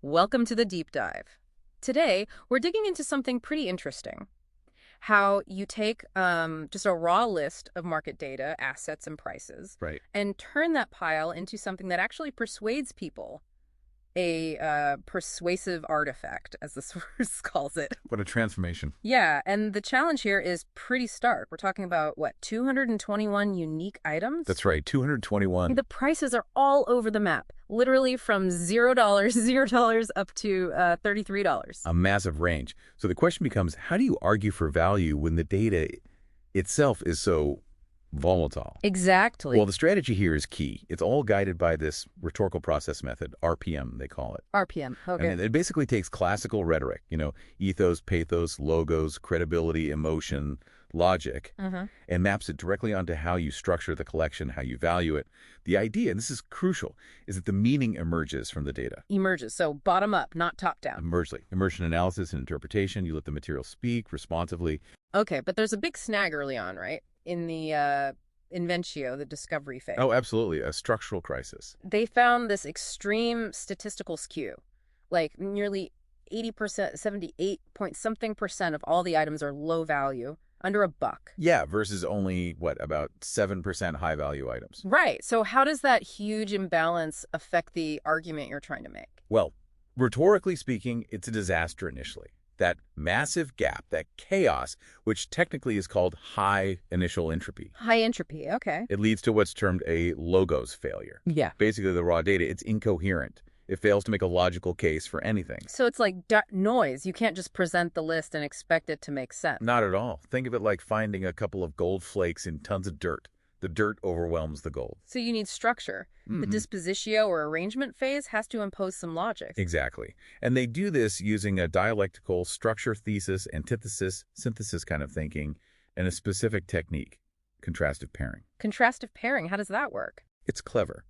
Welcome to the deep dive. Today, we're digging into something pretty interesting. How you take just a raw list of market data, assets, and prices, Right. and turn that pile into something that actually persuades people, a persuasive artifact, as the source calls it. What a transformation. Yeah, and the challenge here is pretty stark. We're talking about, what, 221 unique items? That's right, 221. The prices are all over the map, literally from $0, $0 up to $33. A massive range. So the question becomes, how do you argue for value when the data itself is so volatile? Exactly. Well, the strategy here is key. It's all guided by this rhetorical process method, RPM, they call it. RPM, okay. And it basically takes classical rhetoric, ethos, pathos, logos, credibility, emotion, logic, and maps it directly onto how you structure the collection, how you value it. The idea, and this is crucial, is that the meaning emerges from the data. Emerges, so bottom up, not top down. Immersion analysis and interpretation, you let the material speak responsively. Okay, but there's a big snag early on, right? In the inventio, the discovery phase. Oh, absolutely, a structural crisis. They found this extreme statistical skew, like nearly 80%, 78 point something percent of all the items are low value, under $1. Yeah, versus only, about 7% high-value items. Right. So how does that huge imbalance affect the argument you're trying to make? Well, rhetorically speaking, it's a disaster initially. That massive gap, that chaos, which technically is called high initial entropy. High entropy, okay. It leads to what's termed a logos failure. Yeah. Basically, the raw data, it's incoherent. It fails to make a logical case for anything. So it's like noise. You can't just present the list and expect it to make sense. Not at all. Think of it like finding a couple of gold flakes in tons of dirt. The dirt overwhelms the gold. So you need structure. The dispositio or arrangement phase has to impose some logic. Exactly. And they do this using a dialectical structure, thesis, antithesis, synthesis kind of thinking, and a specific technique, contrastive pairing. Contrastive pairing, how does that work? It's clever.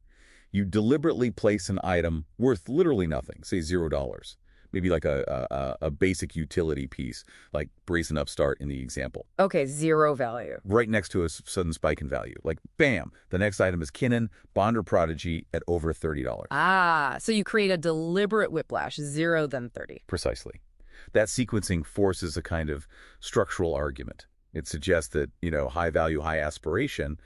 You deliberately place an item worth literally nothing, say $0, maybe like a basic utility piece, like Brazen Upstart in the example. Okay, zero value. Right next to a sudden spike in value. Like, bam, the next item is Kinnan, Bonder Prodigy at over $30. Ah, so you create a deliberate whiplash, 0 then 30. Precisely. That sequencing forces a kind of structural argument. It suggests that, high value, high aspiration,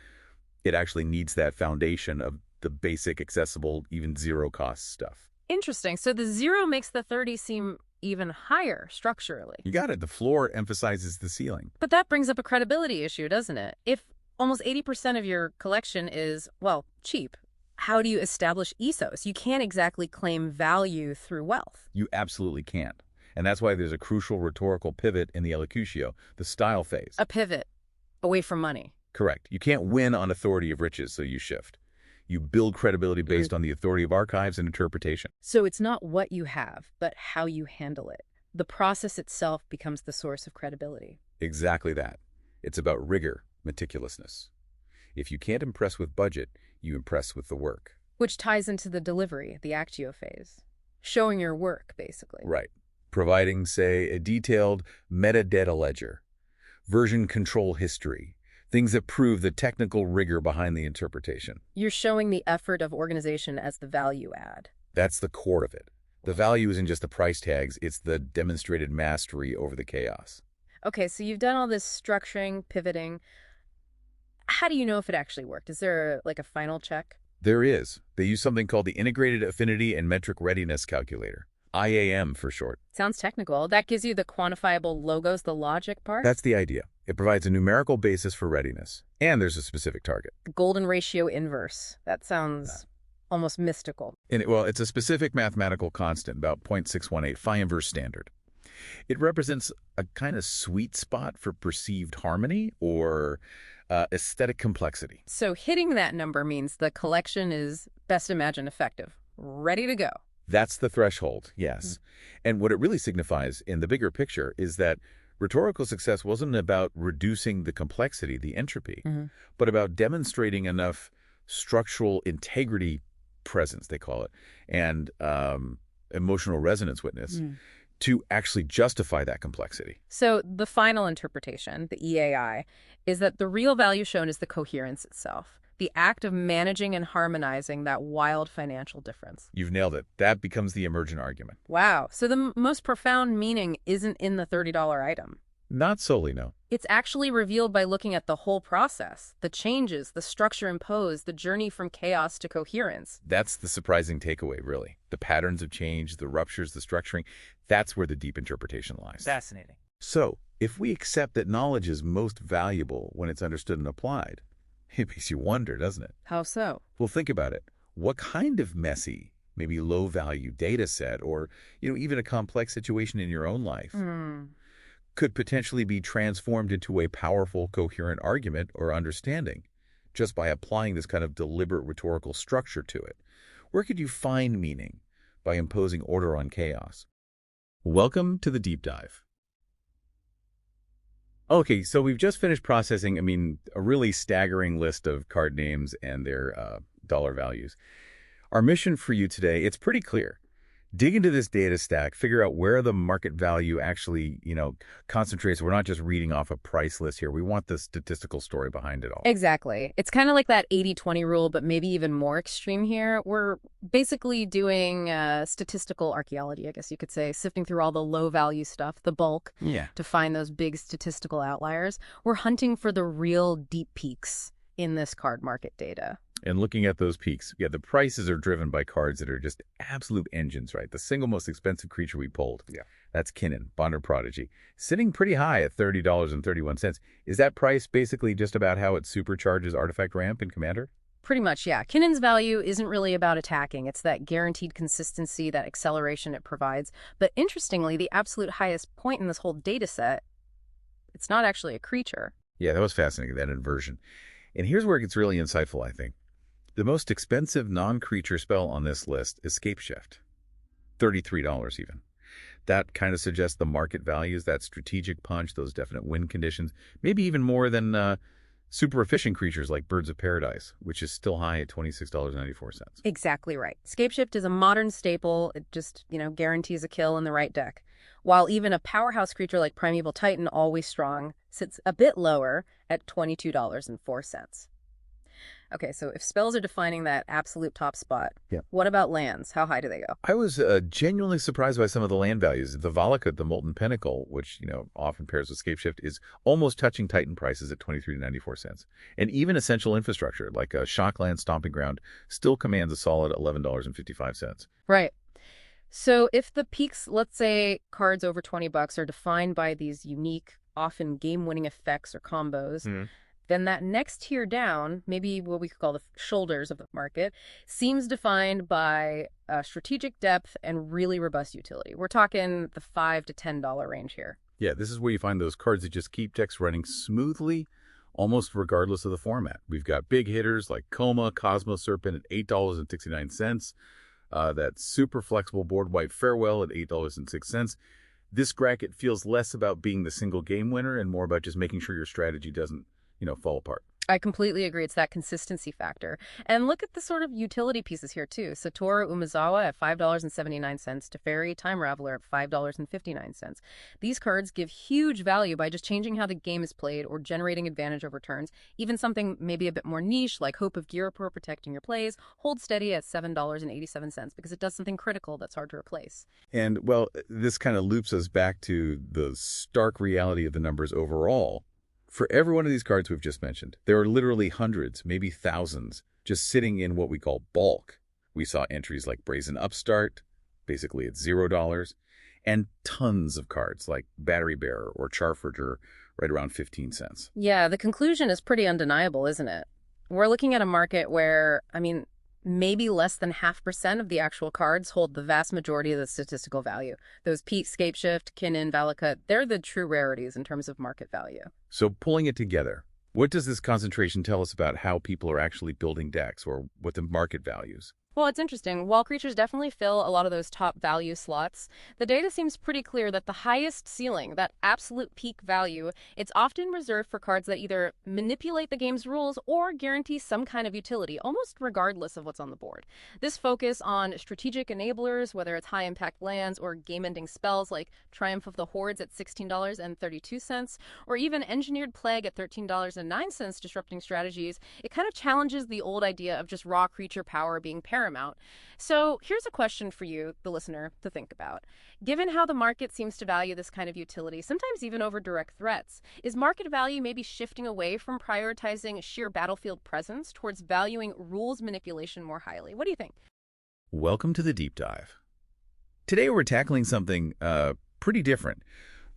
it actually needs that foundation of the basic, accessible, even zero-cost stuff. Interesting. So the 0 makes the 30 seem even higher structurally. You got it. The floor emphasizes the ceiling. But that brings up a credibility issue, doesn't it? If almost 80% of your collection is, well, cheap, how do you establish ethos? You can't exactly claim value through wealth. You absolutely can't. And that's why there's a crucial rhetorical pivot in the elocutio, the style phase. A pivot away from money. Correct. You can't win on authority of riches, so you shift. You build credibility based on the authority of archives and interpretation. So it's not what you have, but how you handle it. The process itself becomes the source of credibility. Exactly that. It's about rigor, meticulousness. If you can't impress with budget, you impress with the work. Which ties into the delivery, the actio phase. Showing your work, basically. Right. Providing, say, a detailed metadata ledger, version control history, things that prove the technical rigor behind the interpretation. You're showing the effort of organization as the value add. That's the core of it. The value isn't just the price tags, it's the demonstrated mastery over the chaos. Okay, so you've done all this structuring, pivoting. How do you know if it actually worked? Is there a final check? There is. They use something called the Integrated Affinity and Metric Readiness Calculator. IAM for short. Sounds technical. That gives you the quantifiable logos, the logic part? That's the idea. It provides a numerical basis for readiness. And there's a specific target. The golden ratio inverse. That sounds almost mystical. It's a specific mathematical constant, about 0.618, phi inverse standard. It represents a kind of sweet spot for perceived harmony or aesthetic complexity. So hitting that number means the collection is best imagined effective, ready to go. That's the threshold, yes. And what it really signifies in the bigger picture is that rhetorical success wasn't about reducing the complexity, the entropy, but about demonstrating enough structural integrity presence, they call it, and emotional resonance witness to actually justify that complexity. So the final interpretation, the EAI, is that the real value shown is the coherence itself. The act of managing and harmonizing that wild financial difference. You've nailed it. That becomes the emergent argument. Wow. So the most profound meaning isn't in the $30 item. Not solely, no. It's actually revealed by looking at the whole process, the changes, the structure imposed, the journey from chaos to coherence. That's the surprising takeaway, really. The patterns of change, the ruptures, the structuring, that's where the deep interpretation lies. Fascinating. So, if we accept that knowledge is most valuable when it's understood and applied, it makes you wonder, doesn't it? How so? Well, think about it. What kind of messy, maybe low-value data set or, even a complex situation in your own life could potentially be transformed into a powerful, coherent argument or understanding just by applying this kind of deliberate rhetorical structure to it? Where could you find meaning by imposing order on chaos? Welcome to the deep dive. Okay, so we've just finished processing, a really staggering list of card names and their dollar values. Our mission for you today, it's pretty clear. Dig into this data stack, figure out where the market value actually, concentrates. We're not just reading off a price list here. We want the statistical story behind it all. Exactly. It's kind of like that 80-20 rule, but maybe even more extreme here. We're basically doing statistical archaeology, I guess you could say, sifting through all the low-value stuff, the bulk, to find those big statistical outliers. We're hunting for the real deep peaks in this card market data. And looking at those peaks, the prices are driven by cards that are just absolute engines, right? The single most expensive creature we pulled. That's Kinnan, Bonder Prodigy, sitting pretty high at $30.31. Is that price basically just about how it supercharges Artifact Ramp in Commander? Pretty much, yeah. Kinnan's value isn't really about attacking. It's that guaranteed consistency, that acceleration it provides. But interestingly, the absolute highest point in this whole data set, it's not actually a creature. Yeah, that was fascinating, that inversion. And here's where it gets really insightful, I think. The most expensive non-creature spell on this list is Scapeshift, $33 even. That kind of suggests the market values, that strategic punch, those definite win conditions, maybe even more than super efficient creatures like Birds of Paradise, which is still high at $26.94. Exactly right. Scapeshift is a modern staple. It just, guarantees a kill in the right deck. While even a powerhouse creature like Primeval Titan, always strong, sits a bit lower at $22.04. Okay, so if spells are defining that absolute top spot, what about lands? How high do they go? I was genuinely surprised by some of the land values. The Valakut, the Molten Pinnacle, which often pairs with Scapeshift, is almost touching Titan prices at $23.94. And even Essential Infrastructure, like a Shockland Stomping Ground, still commands a solid $11.55. Right. So if the peaks, let's say cards over $20 are defined by these unique, often game-winning effects or combos, then that next tier down, maybe what we could call the shoulders of the market, seems defined by strategic depth and really robust utility. We're talking the $5 to $10 range here. Yeah, this is where you find those cards that just keep decks running smoothly, almost regardless of the format. We've got big hitters like Coma, Cosmo Serpent at $8.69, that super flexible board wipe Farewell at $8.06. This bracket feels less about being the single game winner and more about just making sure your strategy doesn't fall apart. I completely agree. It's that consistency factor. And look at the sort of utility pieces here, too. Satoru Umezawa at $5.79, Teferi Time Raveler at $5.59. These cards give huge value by just changing how the game is played or generating advantage over turns. Even something maybe a bit more niche, like Hope of Ghirapur protecting your plays, holds steady at $7.87 because it does something critical that's hard to replace. And, well, this kind of loops us back to the stark reality of the numbers overall. For every one of these cards we've just mentioned, there are literally hundreds, maybe thousands, just sitting in what we call bulk. We saw entries like Brazen Upstart, basically at $0, and tons of cards like Battery Bearer or Charforger, right around 15 cents. Yeah, the conclusion is pretty undeniable, isn't it? We're looking at a market where, maybe less than 0.5% of the actual cards hold the vast majority of the statistical value. Those Peak, Scapeshift, Kinnan, Valakut, they're the true rarities in terms of market value. So pulling it together, what does this concentration tell us about how people are actually building decks or what the market values? Well, it's interesting. While creatures definitely fill a lot of those top value slots, the data seems pretty clear that the highest ceiling, that absolute peak value, it's often reserved for cards that either manipulate the game's rules or guarantee some kind of utility, almost regardless of what's on the board. This focus on strategic enablers, whether it's high-impact lands or game-ending spells like Triumph of the Hordes at $16.32, or even Engineered Plague at $13.09 disrupting strategies, it kind of challenges the old idea of just raw creature power being paramount. So here's a question for you, the listener, to think about. Given how the market seems to value this kind of utility, sometimes even over direct threats, is market value maybe shifting away from prioritizing sheer battlefield presence towards valuing rules manipulation more highly? What do you think? Welcome to the deep dive. Today we're tackling something pretty different.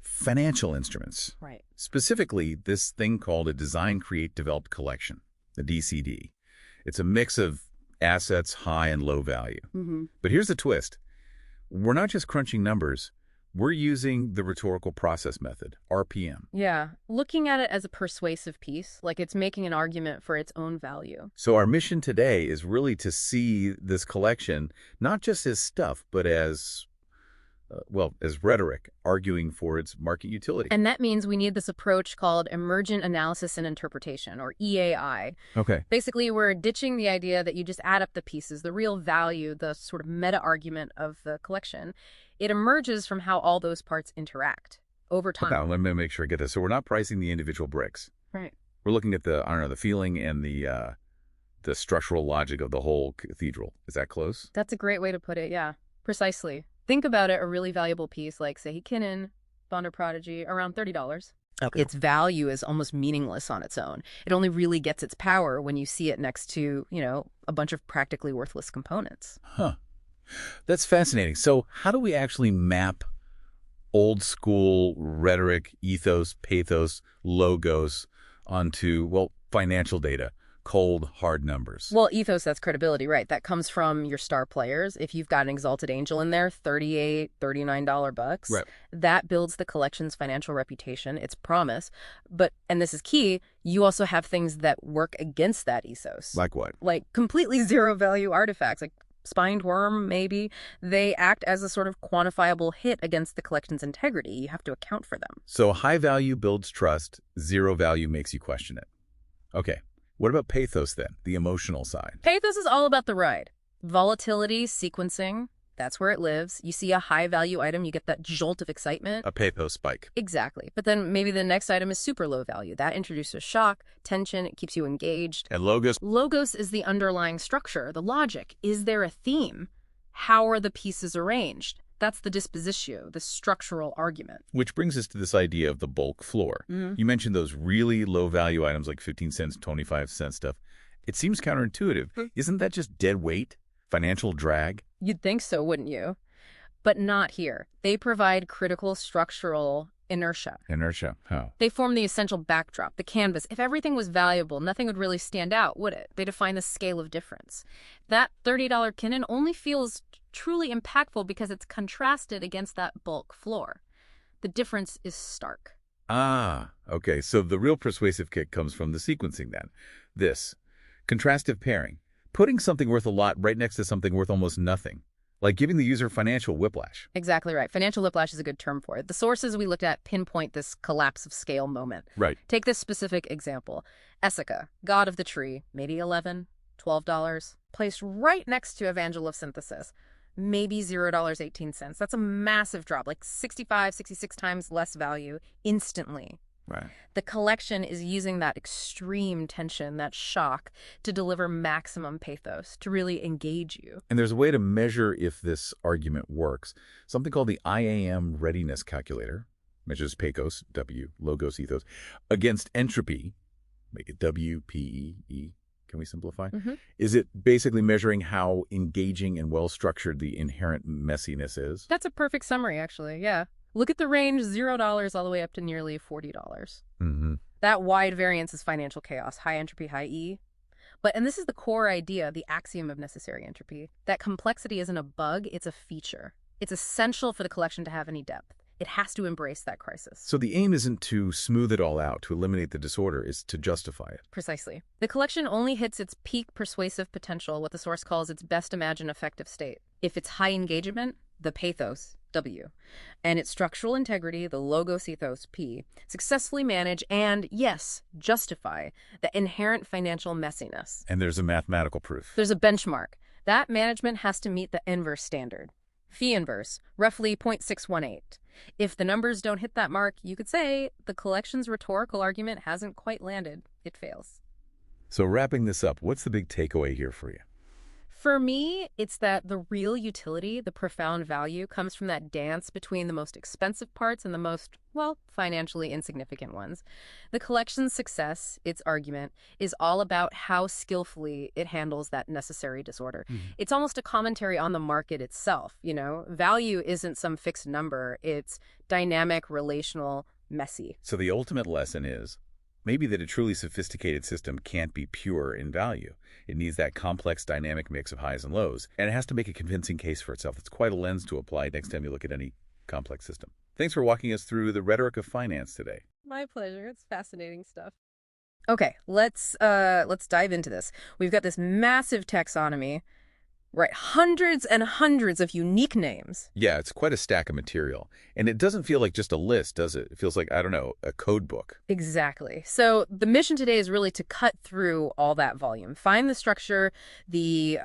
Financial instruments. Right. Specifically, this thing called a Design, Create, Develop Collection, the DCD. It's a mix of assets, high and low value. But here's the twist. We're not just crunching numbers. We're using the rhetorical process method, RPM. Yeah, looking at it as a persuasive piece, like it's making an argument for its own value. So our mission today is really to see this collection not just as stuff, but as as rhetoric, arguing for its market utility. And that means we need this approach called emergent analysis and interpretation, or EAI. Okay. Basically, we're ditching the idea that you just add up the pieces, the real value, the sort of meta-argument of the collection. It emerges from how all those parts interact over time. Now, let me make sure I get this. So we're not pricing the individual bricks. Right. We're looking at the feeling and the structural logic of the whole cathedral. Is that close? That's a great way to put it, yeah. Precisely. Think about it, a really valuable piece like Sehi Kinnin, Bonder Prodigy, around $30. Okay. Its value is almost meaningless on its own. It only really gets its power when you see it next to, a bunch of practically worthless components. Huh. That's fascinating. So how do we actually map old school rhetoric, ethos, pathos, logos onto, financial data? Cold, hard numbers. Well, ethos, that's credibility, right? That comes from your star players. If you've got an Exalted Angel in there, $38, $39 bucks, right. That builds the collection's financial reputation, its promise. But, and this is key, you also have things that work against that ethos. Like what? Like completely zero value artifacts, like Spined Worm, maybe. They act as a sort of quantifiable hit against the collection's integrity. You have to account for them. So high value builds trust, zero value makes you question it. Okay. What about pathos then, the emotional side? Pathos is all about the ride. Volatility, sequencing, that's where it lives. You see a high-value item, you get that jolt of excitement. A pathos spike. Exactly. But then maybe the next item is super low value. That introduces shock, tension, it keeps you engaged. And logos? Logos is the underlying structure, the logic. Is there a theme? How are the pieces arranged? That's the dispositio, the structural argument. Which brings us to this idea of the bulk floor. You mentioned those really low-value items like 15 cents, 25-cent stuff. It seems counterintuitive. Isn't that just dead weight? Financial drag? You'd think so, wouldn't you? But not here. They provide critical structural inertia. Inertia. How? They form the essential backdrop, the canvas. If everything was valuable, nothing would really stand out, would it? They define the scale of difference. That $30 Kinnin only feels truly impactful because it's contrasted against that bulk floor. The difference is stark. Ah, okay. So the real persuasive kick comes from the sequencing then. This contrastive pairing, putting something worth a lot right next to something worth almost nothing, like giving the user financial whiplash. Exactly right. Financial whiplash is a good term for it. The sources we looked at pinpoint this collapse of scale moment. Right. Take this specific example. Essica, god of the tree, maybe $11, $12, placed right next to Evangel of Synthesis. Maybe $0.18. That's a massive drop, like 65, 66 times less value instantly. Right. The collection is using that extreme tension, that shock, to deliver maximum pathos, to really engage you. And there's a way to measure if this argument works. Something called the IAM readiness calculator, measures PACOS, W, logos, ethos, against entropy, make it WPEE. Can we simplify? Is it basically measuring how engaging and well-structured the inherent messiness is? That's a perfect summary, actually, yeah. Look at the range, $0 all the way up to nearly $40. That wide variance is financial chaos, high entropy, high E. And this is the core idea, the axiom of necessary entropy. That complexity isn't a bug, it's a feature. It's essential for the collection to have any depth. It has to embrace that crisis. So the aim isn't to smooth it all out, to eliminate the disorder, it's to justify it. Precisely. The collection only hits its peak persuasive potential, what the source calls its best imagined effective state. If it's high engagement, the pathos, W, and its structural integrity, the logos ethos, P, successfully manage and, yes, justify the inherent financial messiness. And there's a mathematical proof. There's a benchmark. That management has to meet the inverse standard. Fee inverse, roughly 0.618. If the numbers don't hit that mark, you could say the collection's rhetorical argument hasn't quite landed. It fails. So wrapping this up, what's the big takeaway here for you? For me, it's that the real utility, the profound value, comes from that dance between the most expensive parts and the most, well, financially insignificant ones. The collection's success, its argument, is all about how skillfully it handles that necessary disorder. It's almost a commentary on the market itself, you know? Value isn't some fixed number. It's dynamic, relational, messy. So the ultimate lesson is maybe that a truly sophisticated system can't be pure in value. It needs that complex dynamic mix of highs and lows, and it has to make a convincing case for itself. It's quite a lens to apply next time you look at any complex system. Thanks for walking us through the rhetoric of finance today. My pleasure. It's fascinating stuff. Okay, let's dive into this. We've got this massive taxonomy, right? Hundreds and hundreds of unique names. Yeah, it's quite a stack of material. And it doesn't feel like just a list, does it? It feels like, I don't know, a code book. Exactly. So the mission today is really to cut through all that volume, find the structure, the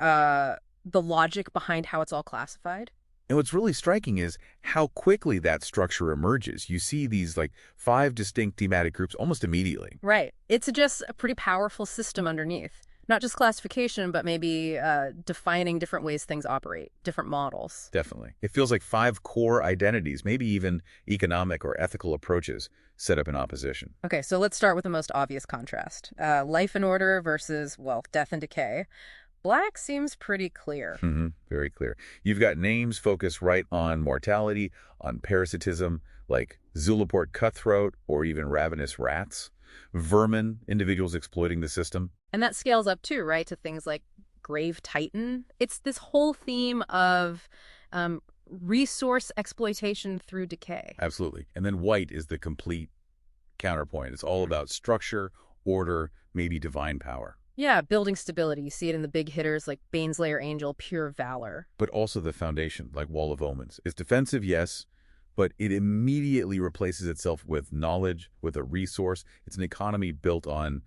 logic behind how it's all classified. And what's really striking is how quickly that structure emerges. You see these like 5 distinct thematic groups almost immediately. Right. It suggests a pretty powerful system underneath. Not just classification, but maybe defining different ways things operate, different models. Definitely. It feels like 5 core identities, maybe even economic or ethical approaches set up in opposition. Okay, so let's start with the most obvious contrast. Life and order versus, well, death and decay. Black seems pretty clear. Very clear. You've got names focused right on mortality, on parasitism, like Zulaport cutthroat or even ravenous rats. Vermin, individuals exploiting the system. And that scales up too, right, to things like grave titan. It's this whole theme of resource exploitation through decay. Absolutely. And then white is the complete counterpoint. It's all about structure, order, maybe divine power. Yeah, building stability. You see it in the big hitters like Baneslayer Angel, pure valor. But also the foundation, like Wall of Omens. It's defensive, yes, but it immediately replaces itself with knowledge, with a resource. It's an economy built on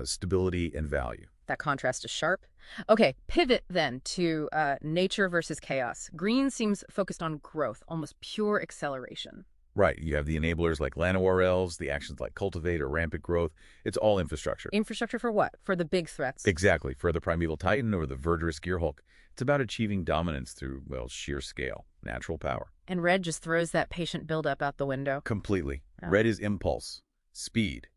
stability and value. That contrast is sharp. Okay, pivot then to nature versus chaos. Green seems focused on growth, almost pure acceleration. Right. You have the enablers like Llanowar elves, the actions like cultivate or rampant growth. It's all infrastructure. Infrastructure for what? For the big threats. Exactly. For the primeval titan or the verdurous gearhulk. It's about achieving dominance through, well, sheer scale, natural power. And red just throws that patient buildup out the window. Completely. Oh. Red is impulse, speed,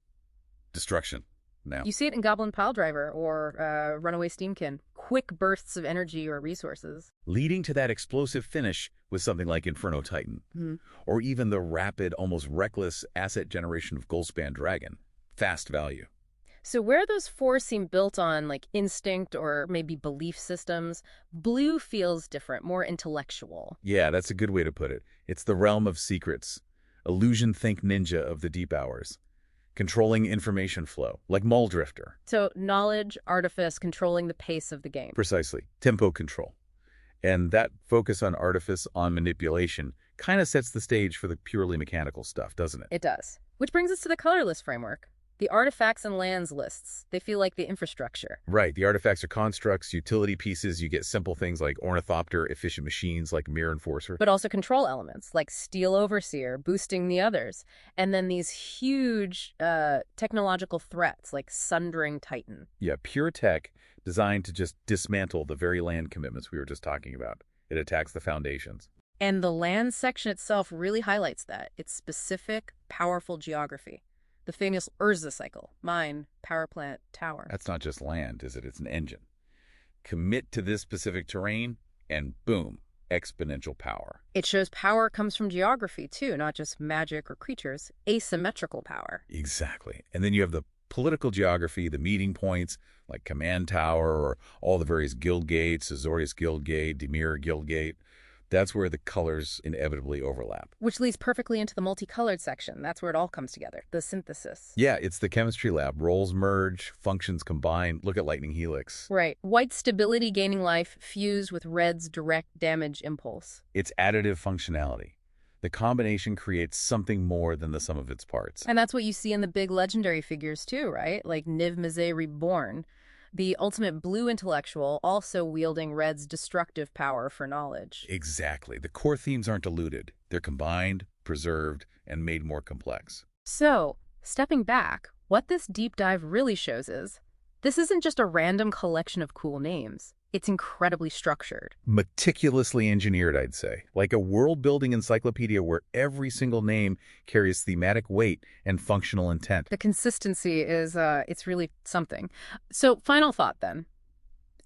destruction. Now, You see it in Goblin Piledriver or Runaway Steamkin. Quick bursts of energy or resources. leading to that explosive finish with something like Inferno Titan, or even the rapid, almost reckless asset generation of Goldspan Dragon. Fast value. So where those four seem built on like instinct or maybe belief systems, blue feels different, more intellectual. Yeah, that's a good way to put it. It's the realm of secrets. Illusion think ninja of the deep hours. Controlling information flow, like Muldrifter. So knowledge, artifice, controlling the pace of the game. Precisely. Tempo control. And that focus on artifice, on manipulation, kind of sets the stage for the purely mechanical stuff, doesn't it? It does. Which brings us to the colorless framework. The artifacts and lands lists. They feel like the infrastructure. Right. The artifacts are constructs, utility pieces. You get simple things like Ornithopter, efficient machines like Mirror Enforcer. But also control elements like Steel Overseer, boosting the others. And then these huge technological threats like Sundering Titan. Yeah, pure tech designed to just dismantle the very land commitments we were just talking about. It attacks the foundations. And the land section itself really highlights that. It's specific, powerful geography. The famous Urza cycle, mine, power plant, tower. That's not just land, is it? It's an engine. Commit to this specific terrain, and boom, exponential power. It shows power comes from geography, too, not just magic or creatures. Asymmetrical power. Exactly. And then you have the political geography, the meeting points, like Command Tower or all the various guild gates, Azorius Guild Gate, Demir Guild Gate. That's where the colors inevitably overlap. Which leads perfectly into the multicolored section. That's where it all comes together, the synthesis. Yeah, it's the chemistry lab. Roles merge, functions combine. Look at lightning helix. Right. White stability gaining life fused with red's direct damage impulse. It's additive functionality. The combination creates something more than the sum of its parts. And that's what you see in the big legendary figures too, right? Like Niv-Mizzet Reborn, the ultimate blue intellectual also wielding red's destructive power for knowledge. Exactly. The core themes aren't diluted. They're combined, preserved, and made more complex. So, stepping back, what this deep dive really shows is this isn't just a random collection of cool names. It's incredibly structured. Meticulously engineered, I'd say. Like a world-building encyclopedia where every single name carries thematic weight and functional intent. The consistency is, it's really something. So, final thought then.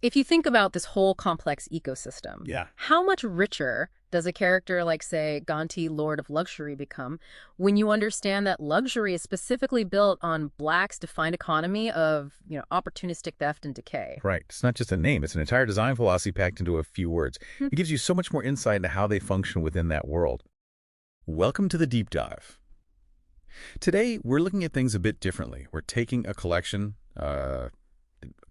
If you think about this whole complex ecosystem, how much richer does a character like, say, Ganti, Lord of Luxury, become when you understand that luxury is specifically built on Black's defined economy of, opportunistic theft and decay? Right. It's not just a name. It's an entire design philosophy packed into a few words. It gives you so much more insight into how they function within that world. Welcome to the deep dive. Today, we're looking at things a bit differently. We're taking a collection,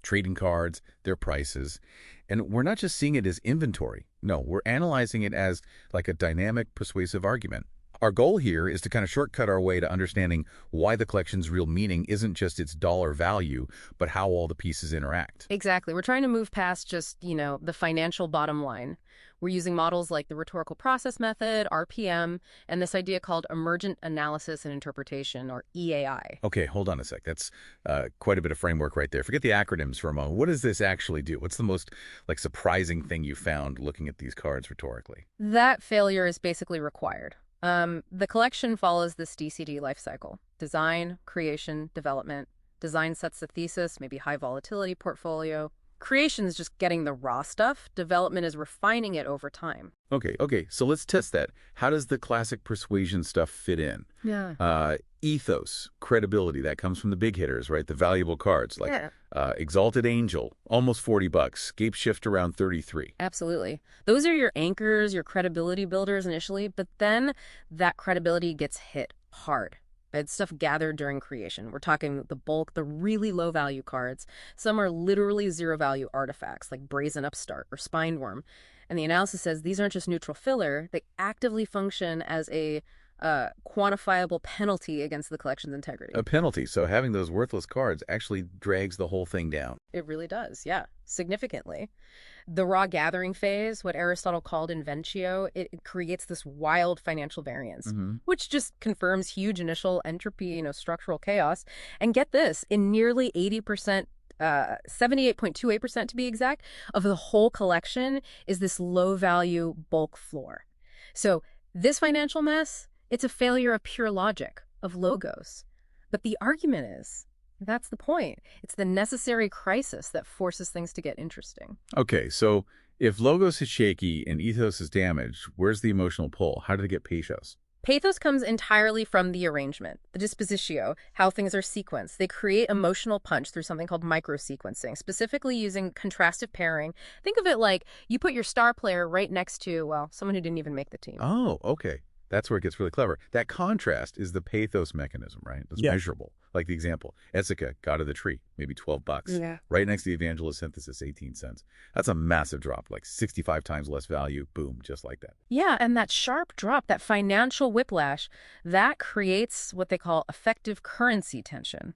trading cards, their prices, and we're not just seeing it as inventory. No, we're analyzing it as like a dynamic, persuasive argument. Our goal here is to kind of shortcut our way to understanding why the collection's real meaning isn't just its dollar value, but how all the pieces interact. Exactly. We're trying to move past just, the financial bottom line. We're using models like the rhetorical process method, RPM, and this idea called emergent analysis and interpretation, or EAI. Okay, hold on a sec. That's quite a bit of framework right there. Forget the acronyms for a moment. What does this actually do? What's the most surprising thing you found looking at these cards rhetorically? That failure is basically required. The collection follows this DCD life cycle: design, creation, development. Design sets the thesis, maybe high volatility portfolio. Creation is just getting the raw stuff. Development is refining it over time. Okay. So let's test that. How does the classic persuasion stuff fit in? Yeah. Ethos, credibility, that comes from the big hitters, right? The valuable cards like Exalted Angel, almost $40. Scape Shift around 33. Absolutely. Those are your anchors, your credibility builders initially, but then that credibility gets hit hard. It's stuff gathered during creation. We're talking the bulk, the really low-value cards. Some are literally zero-value artifacts, like Brazen Upstart or Spineworm. And the analysis says these aren't just neutral filler. They actively function as a quantifiable penalty against the collection's integrity. A penalty. So having those worthless cards actually drags the whole thing down. It really does, yeah, significantly. The raw gathering phase, what Aristotle called inventio, it creates this wild financial variance, which just confirms huge initial entropy, structural chaos. And get this, in nearly 80%, 78.28% to be exact, of the whole collection is this low-value bulk floor. So this financial mess, it's a failure of pure logic, of logos. But the argument is, that's the point. It's the necessary crisis that forces things to get interesting. Okay, so if logos is shaky and ethos is damaged, where's the emotional pull? How do they get pathos? Pathos comes entirely from the arrangement, the dispositio, how things are sequenced. They create emotional punch through something called microsequencing, specifically using contrastive pairing. Think of it like you put your star player right next to, someone who didn't even make the team. Oh, okay. That's where it gets really clever. That contrast is the pathos mechanism, right? It's measurable. Like the example, Ethica, God of the Tree, maybe $12. Yeah. Right next to the Evangelist Synthesis, 18 cents. That's a massive drop, like 65 times less value. Boom, just like that. Yeah, and that sharp drop, that financial whiplash, that creates what they call effective currency tension.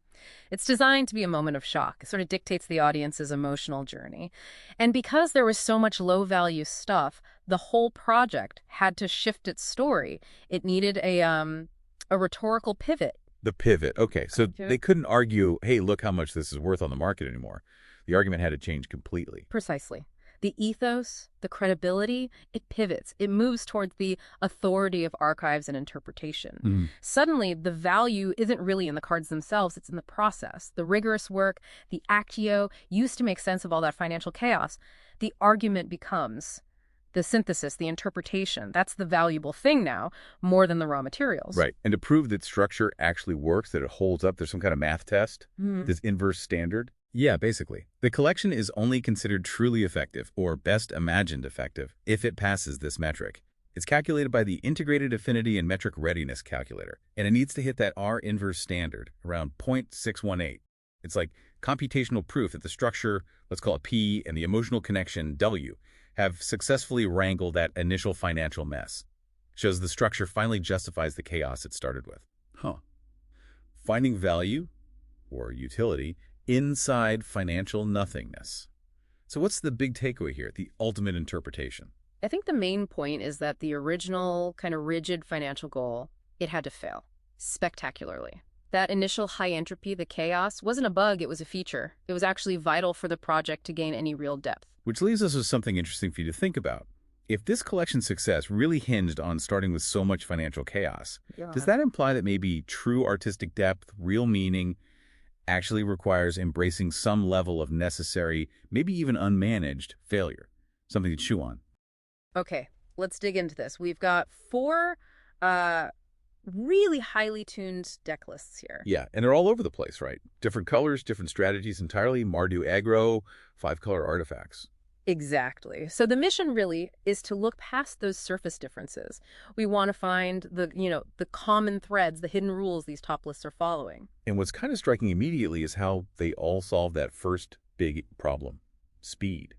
It's designed to be a moment of shock. It sort of dictates the audience's emotional journey. And because there was so much low-value stuff, the whole project had to shift its story. It needed a rhetorical pivot. The pivot. Okay, so they couldn't argue, hey, look how much this is worth on the market anymore. The argument had to change completely. Precisely. The ethos, the credibility, it pivots. It moves towards the authority of archives and interpretation. Suddenly, the value isn't really in the cards themselves, it's in the process. The rigorous work, the actio, used to make sense of all that financial chaos. The argument becomes the synthesis, the interpretation. That's the valuable thing now, more than the raw materials. Right. And to prove that structure actually works, that it holds up, there's some kind of math test, this inverse standard. Yeah, basically. The collection is only considered truly effective, or best imagined effective, if it passes this metric. It's calculated by the Integrated Affinity and Metric Readiness Calculator, and it needs to hit that R-inverse standard, around 0.618. It's like computational proof that the structure, let's call it P, and the emotional connection, W, have successfully wrangled that initial financial mess. Shows the structure finally justifies the chaos it started with. Huh. Finding value, or utility, inside financial nothingness. So what's the big takeaway here, the ultimate interpretation? I think the main point is that the original kind of rigid financial goal, it had to fail spectacularly. That initial high entropy, the chaos, wasn't a bug, it was a feature. It was actually vital for the project to gain any real depth. Which leaves us with something interesting for you to think about. If this collection's success really hinged on starting with so much financial chaos, does that imply that maybe true artistic depth, real meaning, actually requires embracing some level of necessary, maybe even unmanaged, failure? Something to chew on. Okay, let's dig into this. We've got four really highly tuned deck lists here. Yeah, and they're all over the place, right? Different colors, different strategies entirely, Mardu aggro, 5-color artifacts. Exactly. So the mission really is to look past those surface differences. We want to find the common threads, the hidden rules these top lists are following. And what's kind of striking immediately is how they all solve that first big problem, speed,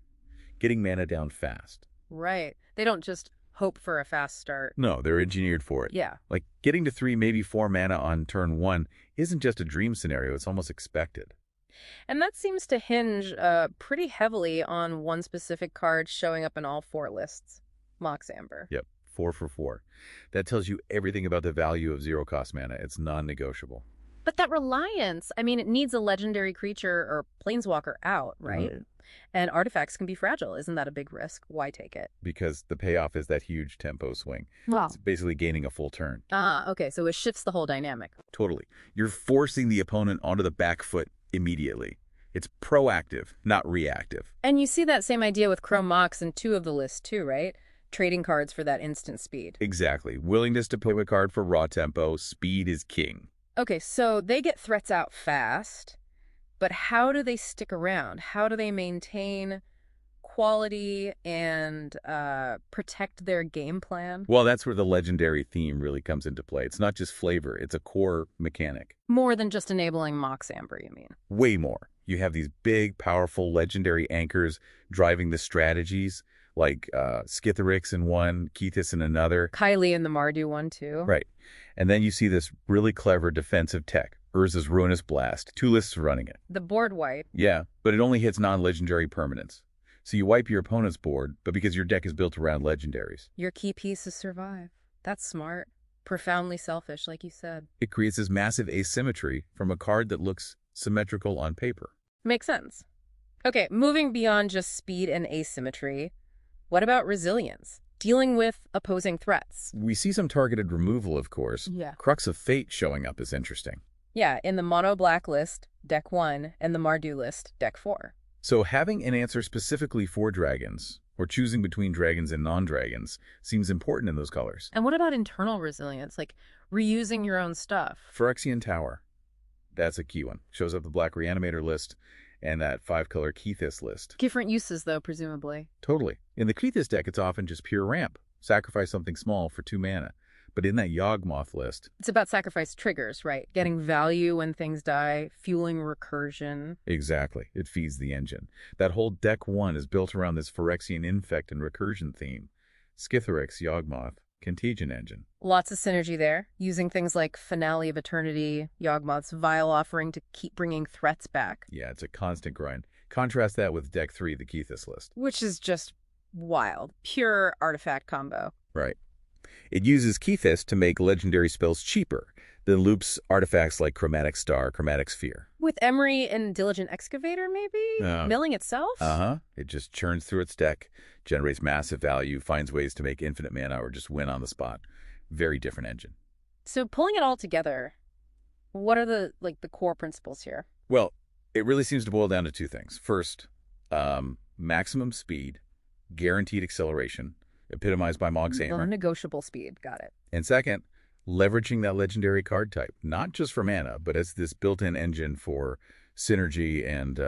getting mana down fast. Right. They don't just hope for a fast start. No, they're engineered for it. Yeah. Like getting to 3, maybe 4 mana on turn 1 isn't just a dream scenario, it's almost expected. And that seems to hinge pretty heavily on one specific card showing up in all 4 lists, Mox Amber. Yep, 4 for 4. That tells you everything about the value of zero-cost mana. It's non-negotiable. But that reliance, I mean, it needs a legendary creature or planeswalker out, right? And artifacts can be fragile. Isn't that a big risk? Why take it? Because the payoff is that huge tempo swing. Wow. It's basically gaining a full turn. Okay, so it shifts the whole dynamic. Totally. You're forcing the opponent onto the back foot immediately. It's proactive, not reactive. And you see that same idea with Chrome Mox in 2 of the lists too, right? Trading cards for that instant speed. Exactly. Willingness to play a card for raw tempo. Speed is king. Okay, so they get threats out fast, but how do they stick around? How do they maintain quality and protect their game plan? Well, that's where the legendary theme really comes into play. It's not just flavor, it's a core mechanic. More than just enabling Mox Amber, you mean? Way more. You have these big, powerful, legendary anchors driving the strategies, like Skitharix in one, Kethis in another. Kylie in the Mardu one, too. Right. And then you see this really clever defensive tech, Urza's Ruinous Blast. 2 lists running it. The board wipe. Yeah, but it only hits non-legendary permanents. So you wipe your opponent's board, but because your deck is built around legendaries. Your key pieces survive. That's smart. Profoundly selfish, like you said. It creates this massive asymmetry from a card that looks symmetrical on paper. Makes sense. Okay, moving beyond just speed and asymmetry, what about resilience? Dealing with opposing threats. We see some targeted removal, of course. Yeah. Crux of Fate showing up is interesting. Yeah, in the mono black list, deck 1, and the Mardu list, deck 4. So having an answer specifically for dragons, or choosing between dragons and non-dragons, seems important in those colors. And what about internal resilience, like reusing your own stuff? Phyrexian Tower. That's a key one. Shows up the Black Reanimator list and that 5-color Kethis list. Different uses, though, presumably. Totally. In the Kethis deck, it's often just pure ramp. Sacrifice something small for 2 mana. But in that Yawgmoth list... It's about sacrifice triggers, right? Getting value when things die, fueling recursion. Exactly. It feeds the engine. That whole deck 1 is built around this Phyrexian Infect and recursion theme. Skitharix, Yawgmoth, Contagion Engine. Lots of synergy there, using things like Finale of Eternity, Yawgmoth's Vile Offering to keep bringing threats back. Yeah, it's a constant grind. Contrast that with deck 3, the Kethis list. Which is just wild. Pure artifact combo. Right. It uses Kethis to make legendary spells cheaper, then loops artifacts like Chromatic Star, Chromatic Sphere. With Emery and Diligent Excavator, maybe? Milling itself? It just churns through its deck, generates massive value, finds ways to make infinite mana or just win on the spot. Very different engine. So pulling it all together, what are the core principles here? Well, it really seems to boil down to 2 things. First, maximum speed, guaranteed acceleration, epitomized by Mox Amber. Non-negotiable speed, got it. And second, leveraging that legendary card type, not just for mana, but as this built-in engine for synergy and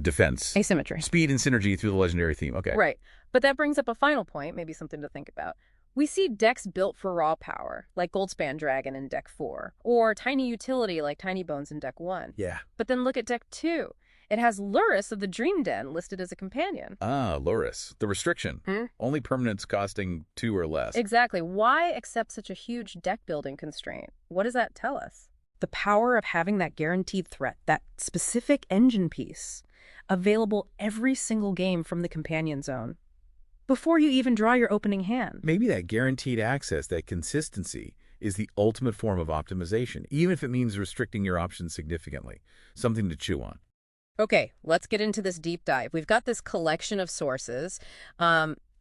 defense. Asymmetry. Speed and synergy through the legendary theme. Okay. Right. But that brings up a final point, maybe something to think about. We see decks built for raw power, like Goldspan Dragon in Deck 4, or Tiny Utility like Tiny Bones in Deck 1. Yeah. But then look at Deck 2. It has Luris of the Dream Den listed as a companion. Ah, Luris. The restriction. Only permanents costing 2 or less. Exactly. Why accept such a huge deck building constraint? What does that tell us? The power of having that guaranteed threat, that specific engine piece, available every single game from the companion zone, before you even draw your opening hand. Maybe that guaranteed access, that consistency, is the ultimate form of optimization, even if it means restricting your options significantly. Something to chew on. Okay, let's get into this deep dive. We've got this collection of sources,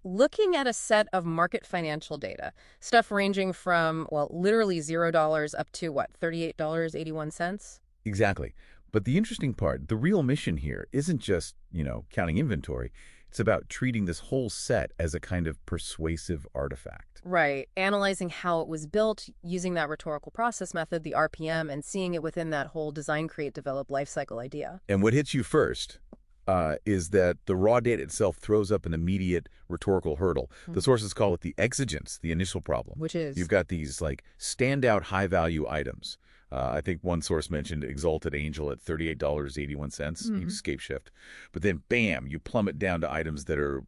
looking at a set of market financial data, stuff ranging from, well, literally $0 up to, what, $38.81? Exactly. But the interesting part, the real mission here isn't just, counting inventory. It's about treating this whole set as a kind of persuasive artifact. Right. Analyzing how it was built, using that rhetorical process method, the RPM, and seeing it within that whole design, create, develop lifecycle idea. And what hits you first is that the raw data itself throws up an immediate rhetorical hurdle. The sources call it the exigence, the initial problem. Which is? You've got these standout high-value items. I think one source mentioned Exalted Angel at $38.81, escape shift. But then, bam, you plummet down to items that are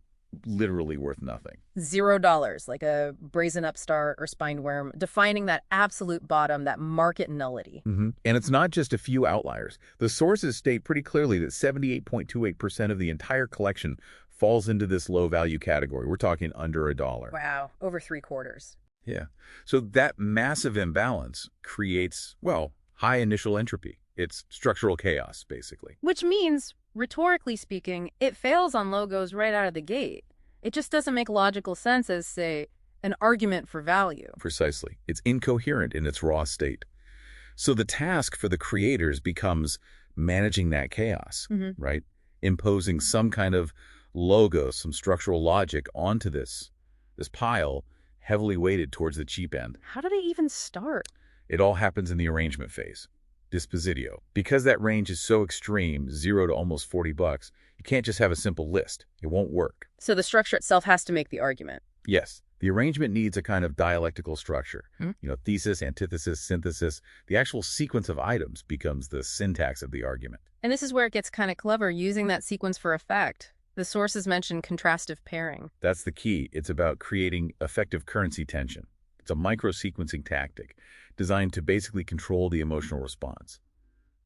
literally worth nothing. $0, like a Brazen Upstart or Spined Worm, defining that absolute bottom, that market nullity. And it's not just a few outliers. The sources state pretty clearly that 78.28% of the entire collection falls into this low-value category. We're talking under $1. Wow, over 3/4. Yeah. So that massive imbalance creates, well, high initial entropy. It's structural chaos, basically. Which means, rhetorically speaking, it fails on logos right out of the gate. It just doesn't make logical sense as, say, an argument for value. Precisely. It's incoherent in its raw state. So the task for the creators becomes managing that chaos, right? Imposing some kind of logo, some structural logic onto this pile, heavily weighted towards the cheap end. How do they even start? It all happens in the arrangement phase, dispositio. Because that range is so extreme, 0 to almost $40, you can't just have a simple list. It won't work. So the structure itself has to make the argument. Yes. The arrangement needs a kind of dialectical structure. Thesis, antithesis, synthesis. The actual sequence of items becomes the syntax of the argument. And this is where it gets kind of clever, using that sequence for effect. The sources mention contrastive pairing. That's the key. It's about creating effective currency tension. It's a micro-sequencing tactic designed to basically control the emotional response,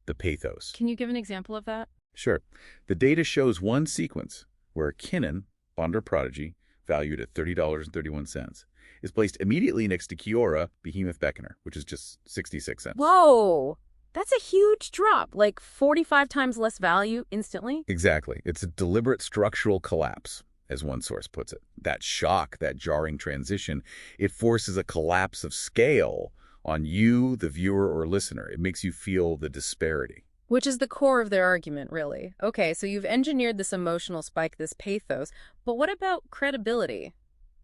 the pathos. Can you give an example of that? Sure. The data shows one sequence where Kinnan, Bonder Prodigy, valued at $30.31, is placed immediately next to Kiora, Behemoth Beckoner, which is just 66 cents. Whoa! That's a huge drop, like 45 times less value instantly. Exactly. It's a deliberate structural collapse, as one source puts it. That shock, that jarring transition, it forces a collapse of scale on you, the viewer or listener. It makes you feel the disparity. Which is the core of their argument, really. Okay, so you've engineered this emotional spike, this pathos, but what about credibility?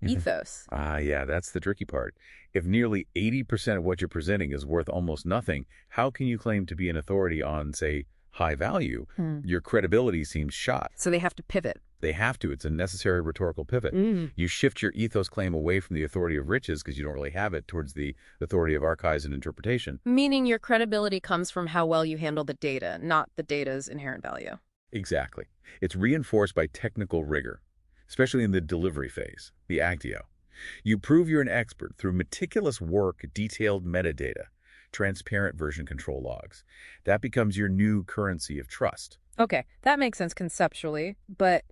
Ethos? Yeah, that's the tricky part. If nearly 80% of what you're presenting is worth almost nothing, how can you claim to be an authority on, say, high value? Your credibility seems shot. So they have to pivot. They have to. It's a necessary rhetorical pivot. You shift your ethos claim away from the authority of riches, because you don't really have it, towards the authority of archives and interpretation. Meaning your credibility comes from how well you handle the data, not the data's inherent value. Exactly. It's reinforced by technical rigor, especially in the delivery phase, the actio. You prove you're an expert through meticulous work, detailed metadata, transparent version control logs. That becomes your new currency of trust. Okay, that makes sense conceptually, but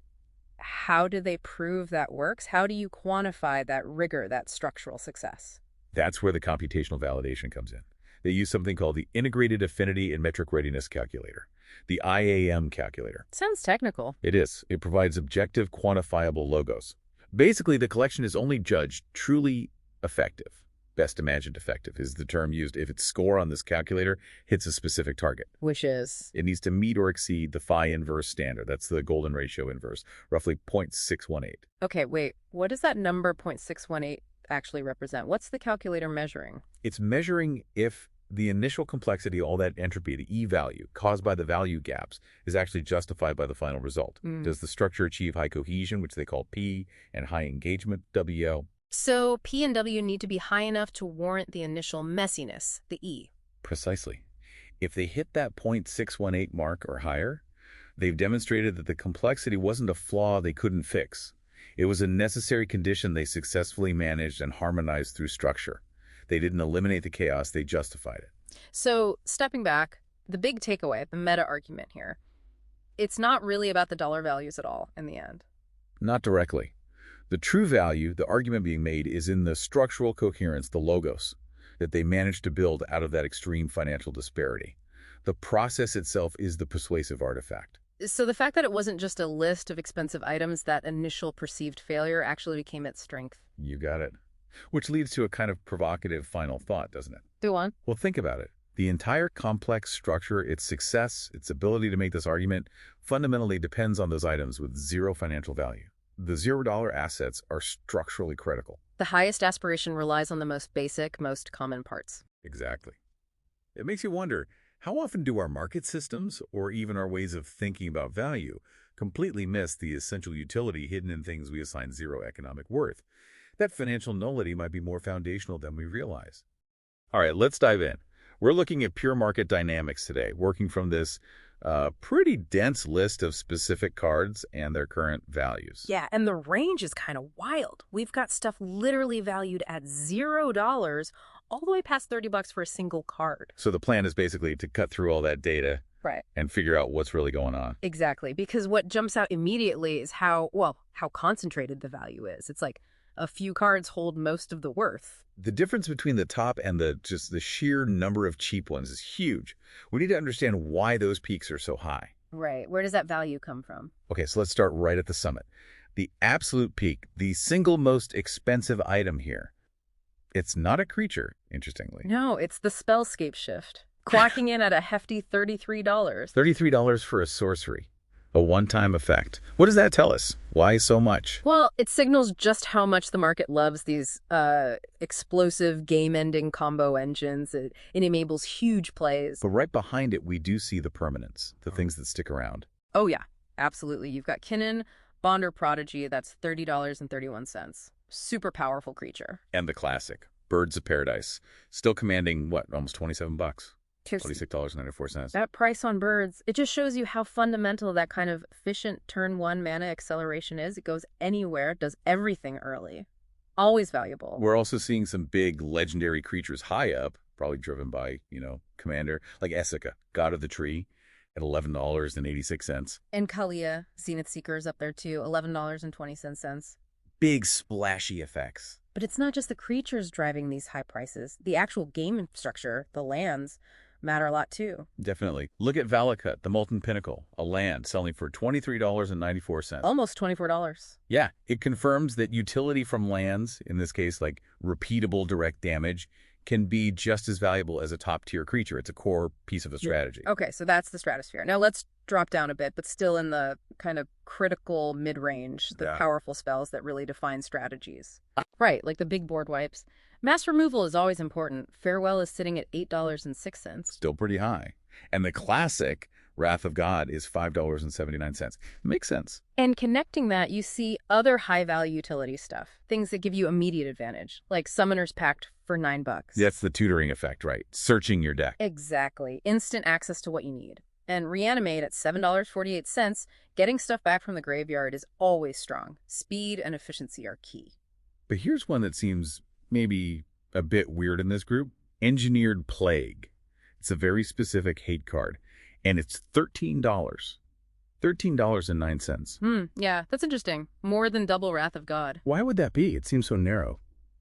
how do they prove that works? How do you quantify that rigor, that structural success? That's where the computational validation comes in. They use something called the Integrated Affinity and Metric Readiness Calculator, the IAM calculator. Sounds technical. It is. It provides objective, quantifiable logos. Basically, the collection is only judged truly effective. Best imagined effective is the term used if its score on this calculator hits a specific target. Which is? It needs to meet or exceed the phi inverse standard. That's the golden ratio inverse, roughly 0.618. Okay, wait. What does that number 0.618 actually represent? What's the calculator measuring? It's measuring if The initial complexity, all that entropy, the E value, caused by the value gaps, is actually justified by the final result. Does the structure achieve high cohesion, which they call P, and high engagement, WL? So P and W need to be high enough to warrant the initial messiness, the E. Precisely. If they hit that 0.618 mark or higher, they've demonstrated that the complexity wasn't a flaw they couldn't fix. It was a necessary condition they successfully managed and harmonized through structure. They didn't eliminate the chaos, they justified it. So stepping back, the big takeaway, the meta argument here, it's not really about the dollar values at all in the end. Not directly. The true value, the argument being made, is in the structural coherence, the logos, that they managed to build out of that extreme financial disparity. The process itself is the persuasive artifact. So the fact that it wasn't just a list of expensive items, that initial perceived failure actually became its strength. You got it. Which leads to a kind of provocative final thought, doesn't it? Go on. Well, think about it. The entire complex structure, its success, its ability to make this argument, fundamentally depends on those items with zero financial value. The $0 assets are structurally critical. The highest aspiration relies on the most basic, most common parts. Exactly. It makes you wonder, how often do our market systems, or even our ways of thinking about value, completely miss the essential utility hidden in things we assign zero economic worth? That financial nullity might be more foundational than we realize. All right, let's dive in. We're looking at pure market dynamics today, working from this pretty dense list of specific cards and their current values. Yeah, and the range is kind of wild. We've got stuff literally valued at $0 all the way past $30 for a single card. So the plan is basically to cut through all that data Right. and figure out what's really going on. Exactly, because what jumps out immediately is how concentrated the value is. It's like a few cards hold most of the worth. The difference between the top and the sheer number of cheap ones is huge. We need to understand why those peaks are so high. Right. Where does that value come from? Okay, so let's start right at the summit. The absolute peak, the single most expensive item here. It's not a creature, interestingly. No, it's the spellscape shift, clocking in at a hefty $33. $33 for a sorcery. A one-time effect. What does that tell us? Why so much? Well, it signals just how much the market loves these explosive game-ending combo engines. It enables huge plays. But right behind it, we do see the permanence, the things that stick around. Oh, yeah, absolutely. You've got Kinnan, Bonder Prodigy, that's $30.31. Super powerful creature. And the classic, Birds of Paradise, still commanding, what, almost 27 bucks? Just $26.94. that price on birds, it just shows you how fundamental that kind of efficient turn one mana acceleration is. It goes anywhere, does everything early. Always valuable. We're also seeing some big legendary creatures high up, probably driven by, Commander, like Essica, God of the Tree, at $11.86. And Kalia, Zenith Seeker's up there too, $11.20. Big splashy effects. But it's not just the creatures driving these high prices. The actual game structure, the lands, matter a lot too. Definitely. Look at Valakut, the Molten Pinnacle, a land selling for $23.94. Almost $24. Yeah, it confirms that utility from lands, in this case like repeatable direct damage, can be just as valuable as a top-tier creature. It's a core piece of a strategy. Okay, so that's the stratosphere. Now let's drop down a bit, but still in the kind of critical mid-range, the powerful spells that really define strategies. Right, like the big board wipes. Mass removal is always important. Farewell is sitting at $8.06. Still pretty high. And the classic Wrath of God is $5.79. Makes sense. And connecting that, you see other high-value utility stuff, things that give you immediate advantage, like Summoner's Pact for $9. That's the tutoring effect, right? Searching your deck. Exactly. Instant access to what you need. And Reanimate at $7.48, getting stuff back from the graveyard is always strong. Speed and efficiency are key. But here's one that seems maybe a bit weird in this group. Engineered Plague. It's a very specific hate card. And it's $13. $13.09. Yeah, that's interesting. More than double Wrath of God. Why would that be? It seems so narrow.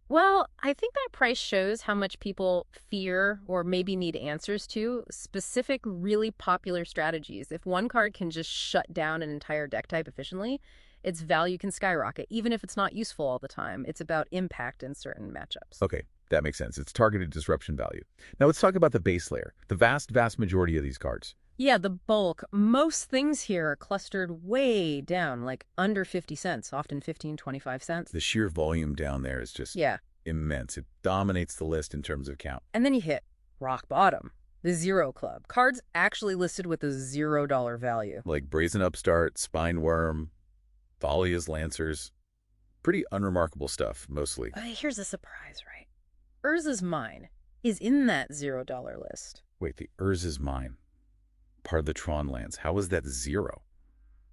Well, I think that price shows how much people fear or maybe need answers to specific, really popular strategies. If one card can just shut down an entire deck type efficiently, its value can skyrocket, even if it's not useful all the time. It's about impact in certain matchups. Okay, that makes sense. It's targeted disruption value. Now let's talk about the base layer, the vast majority of these cards. Yeah, the bulk. Most things here are clustered way down, like under 50 cents, often 15, 25 cents. The sheer volume down there is just immense. It dominates the list in terms of count. And then you hit rock bottom, the Zero Club. Cards actually listed with a $0 value. Like Brazen Upstart, Spineworm, Thalia's Lancers. Pretty unremarkable stuff, mostly. But here's the surprise, right? Urza's Mine is in that $0 list. Wait, the Urza's Mine, part of the Tron lands. How is that 0?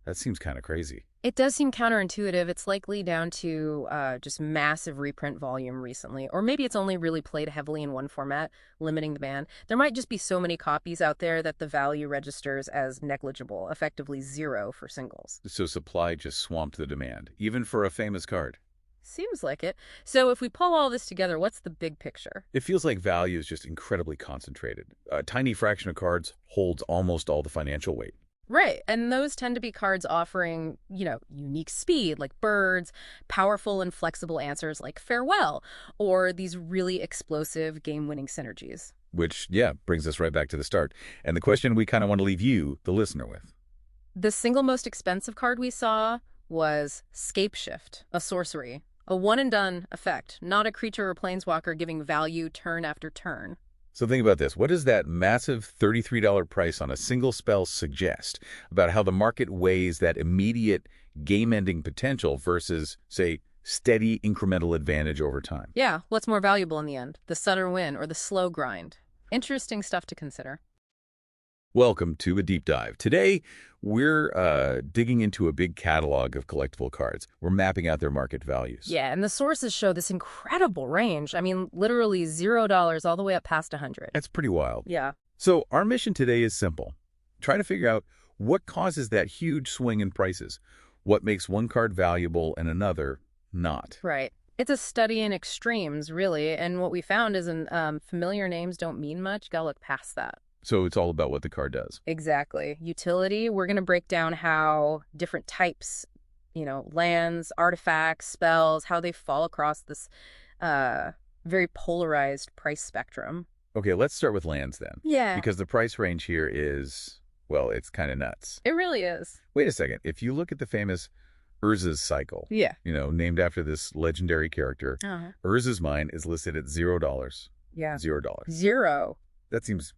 That seems kind of crazy. It does seem counterintuitive. It's likely down to just massive reprint volume recently. Or maybe it's only really played heavily in one format, limiting demand. There might just be so many copies out there that the value registers as negligible, effectively 0 for singles. So supply just swamped the demand, even for a famous card. Seems like it. So if we pull all this together, what's the big picture? It feels like value is just incredibly concentrated. A tiny fraction of cards holds almost all the financial weight. Right, and those tend to be cards offering, unique speed, like birds, powerful and flexible answers like farewell, or these really explosive game-winning synergies. Which, yeah, brings us right back to the start. And the question we kind of want to leave you, the listener, with. The single most expensive card we saw was Scapeshift, a sorcery. A one-and-done effect, not a creature or planeswalker giving value turn after turn. So think about this. What does that massive $33 price on a single spell suggest about how the market weighs that immediate game-ending potential versus, say, steady incremental advantage over time? Yeah, what's more valuable in the end? The sudden win or the slow grind? Interesting stuff to consider. Welcome to a deep dive. Today, we're digging into a big catalog of collectible cards. We're mapping out their market values. Yeah, and the sources show this incredible range. I mean, literally $0 all the way up past 100. That's pretty wild. Yeah. So our mission today is simple. Try to figure out what causes that huge swing in prices. What makes one card valuable and another not. Right. It's a study in extremes, really. And what we found is familiar names don't mean much. Gotta look past that. So it's all about what the card does. Exactly. Utility, we're going to break down how different types, lands, artifacts, spells, how they fall across this very polarized price spectrum. Okay, let's start with lands then. Yeah. Because the price range here is, well, it's kind of nuts. It really is. Wait a second. If you look at the famous Urza's Cycle, yeah, named after this legendary character, Urza's Mine is listed at $0. Yeah. $0. 0. That seems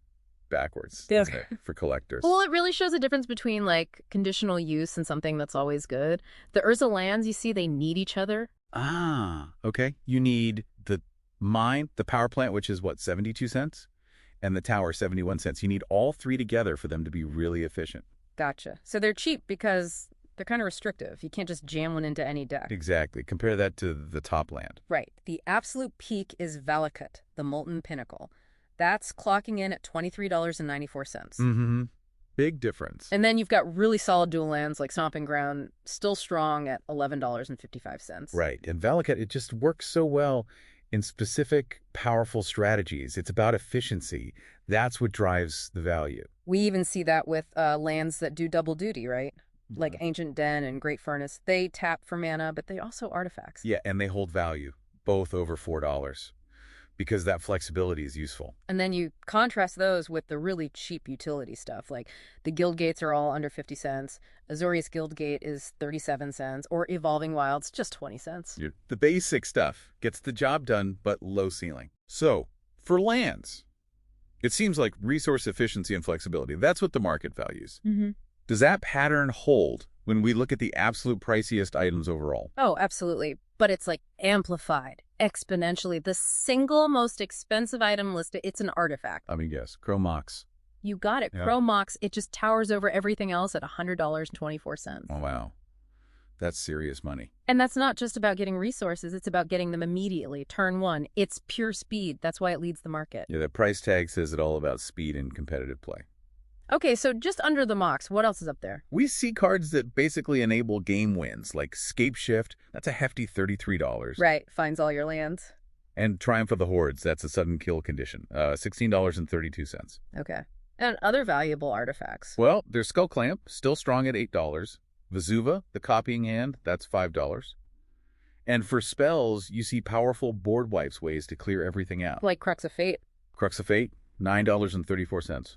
backwards, doesn't it, for collectors? Well, it really shows a difference between, conditional use and something that's always good. The Urza lands, you see, they need each other. Ah, okay. You need the mine, the power plant, which is, 72 cents? And the tower, 71 cents. You need all three together for them to be really efficient. Gotcha. So they're cheap because they're kind of restrictive. You can't just jam one into any deck. Exactly. Compare that to the top land. Right. The absolute peak is Valakut, the Molten Pinnacle. That's clocking in at $23.94. Mm-hmm. Big difference. And then you've got really solid dual lands like Stomping Ground, still strong at $11.55. Right. And Valakut, it just works so well in specific, powerful strategies. It's about efficiency. That's what drives the value. We even see that with lands that do double duty, right? Like Ancient Den and Great Furnace. They tap for mana, but they also artifacts. Yeah, and they hold value, both over $4. Because that flexibility is useful. And then you contrast those with the really cheap utility stuff, like the guild gates are all under 50 cents, Azorius Guild Gate is 37 cents, or Evolving Wilds, just 20 cents. The basic stuff gets the job done, but low ceiling. So, for lands, it seems like resource efficiency and flexibility, that's what the market values. Mm-hmm. Does that pattern hold when we look at the absolute priciest items overall? Oh, absolutely. But it's amplified exponentially. The single most expensive item listed, it's an artifact. I mean, yes, Chromox. You got it. Yeah. Chromox, it just towers over everything else at $100.24. Oh, wow. That's serious money. And that's not just about getting resources. It's about getting them immediately. Turn one. It's pure speed. That's why it leads the market. Yeah, the price tag says it all about speed and competitive play. Okay, so just under the Mox, what else is up there? We see cards that basically enable game wins, like Scapeshift. That's a hefty $33. Right, finds all your lands. And Triumph of the Hordes, that's a sudden kill condition, $16.32. Okay. And other valuable artifacts? Well, there's Skull Clamp, still strong at $8. Vesuva, the copying hand, that's $5. And for spells, you see powerful board wipes ways to clear everything out. Like Crux of Fate. Crux of Fate, $9.34.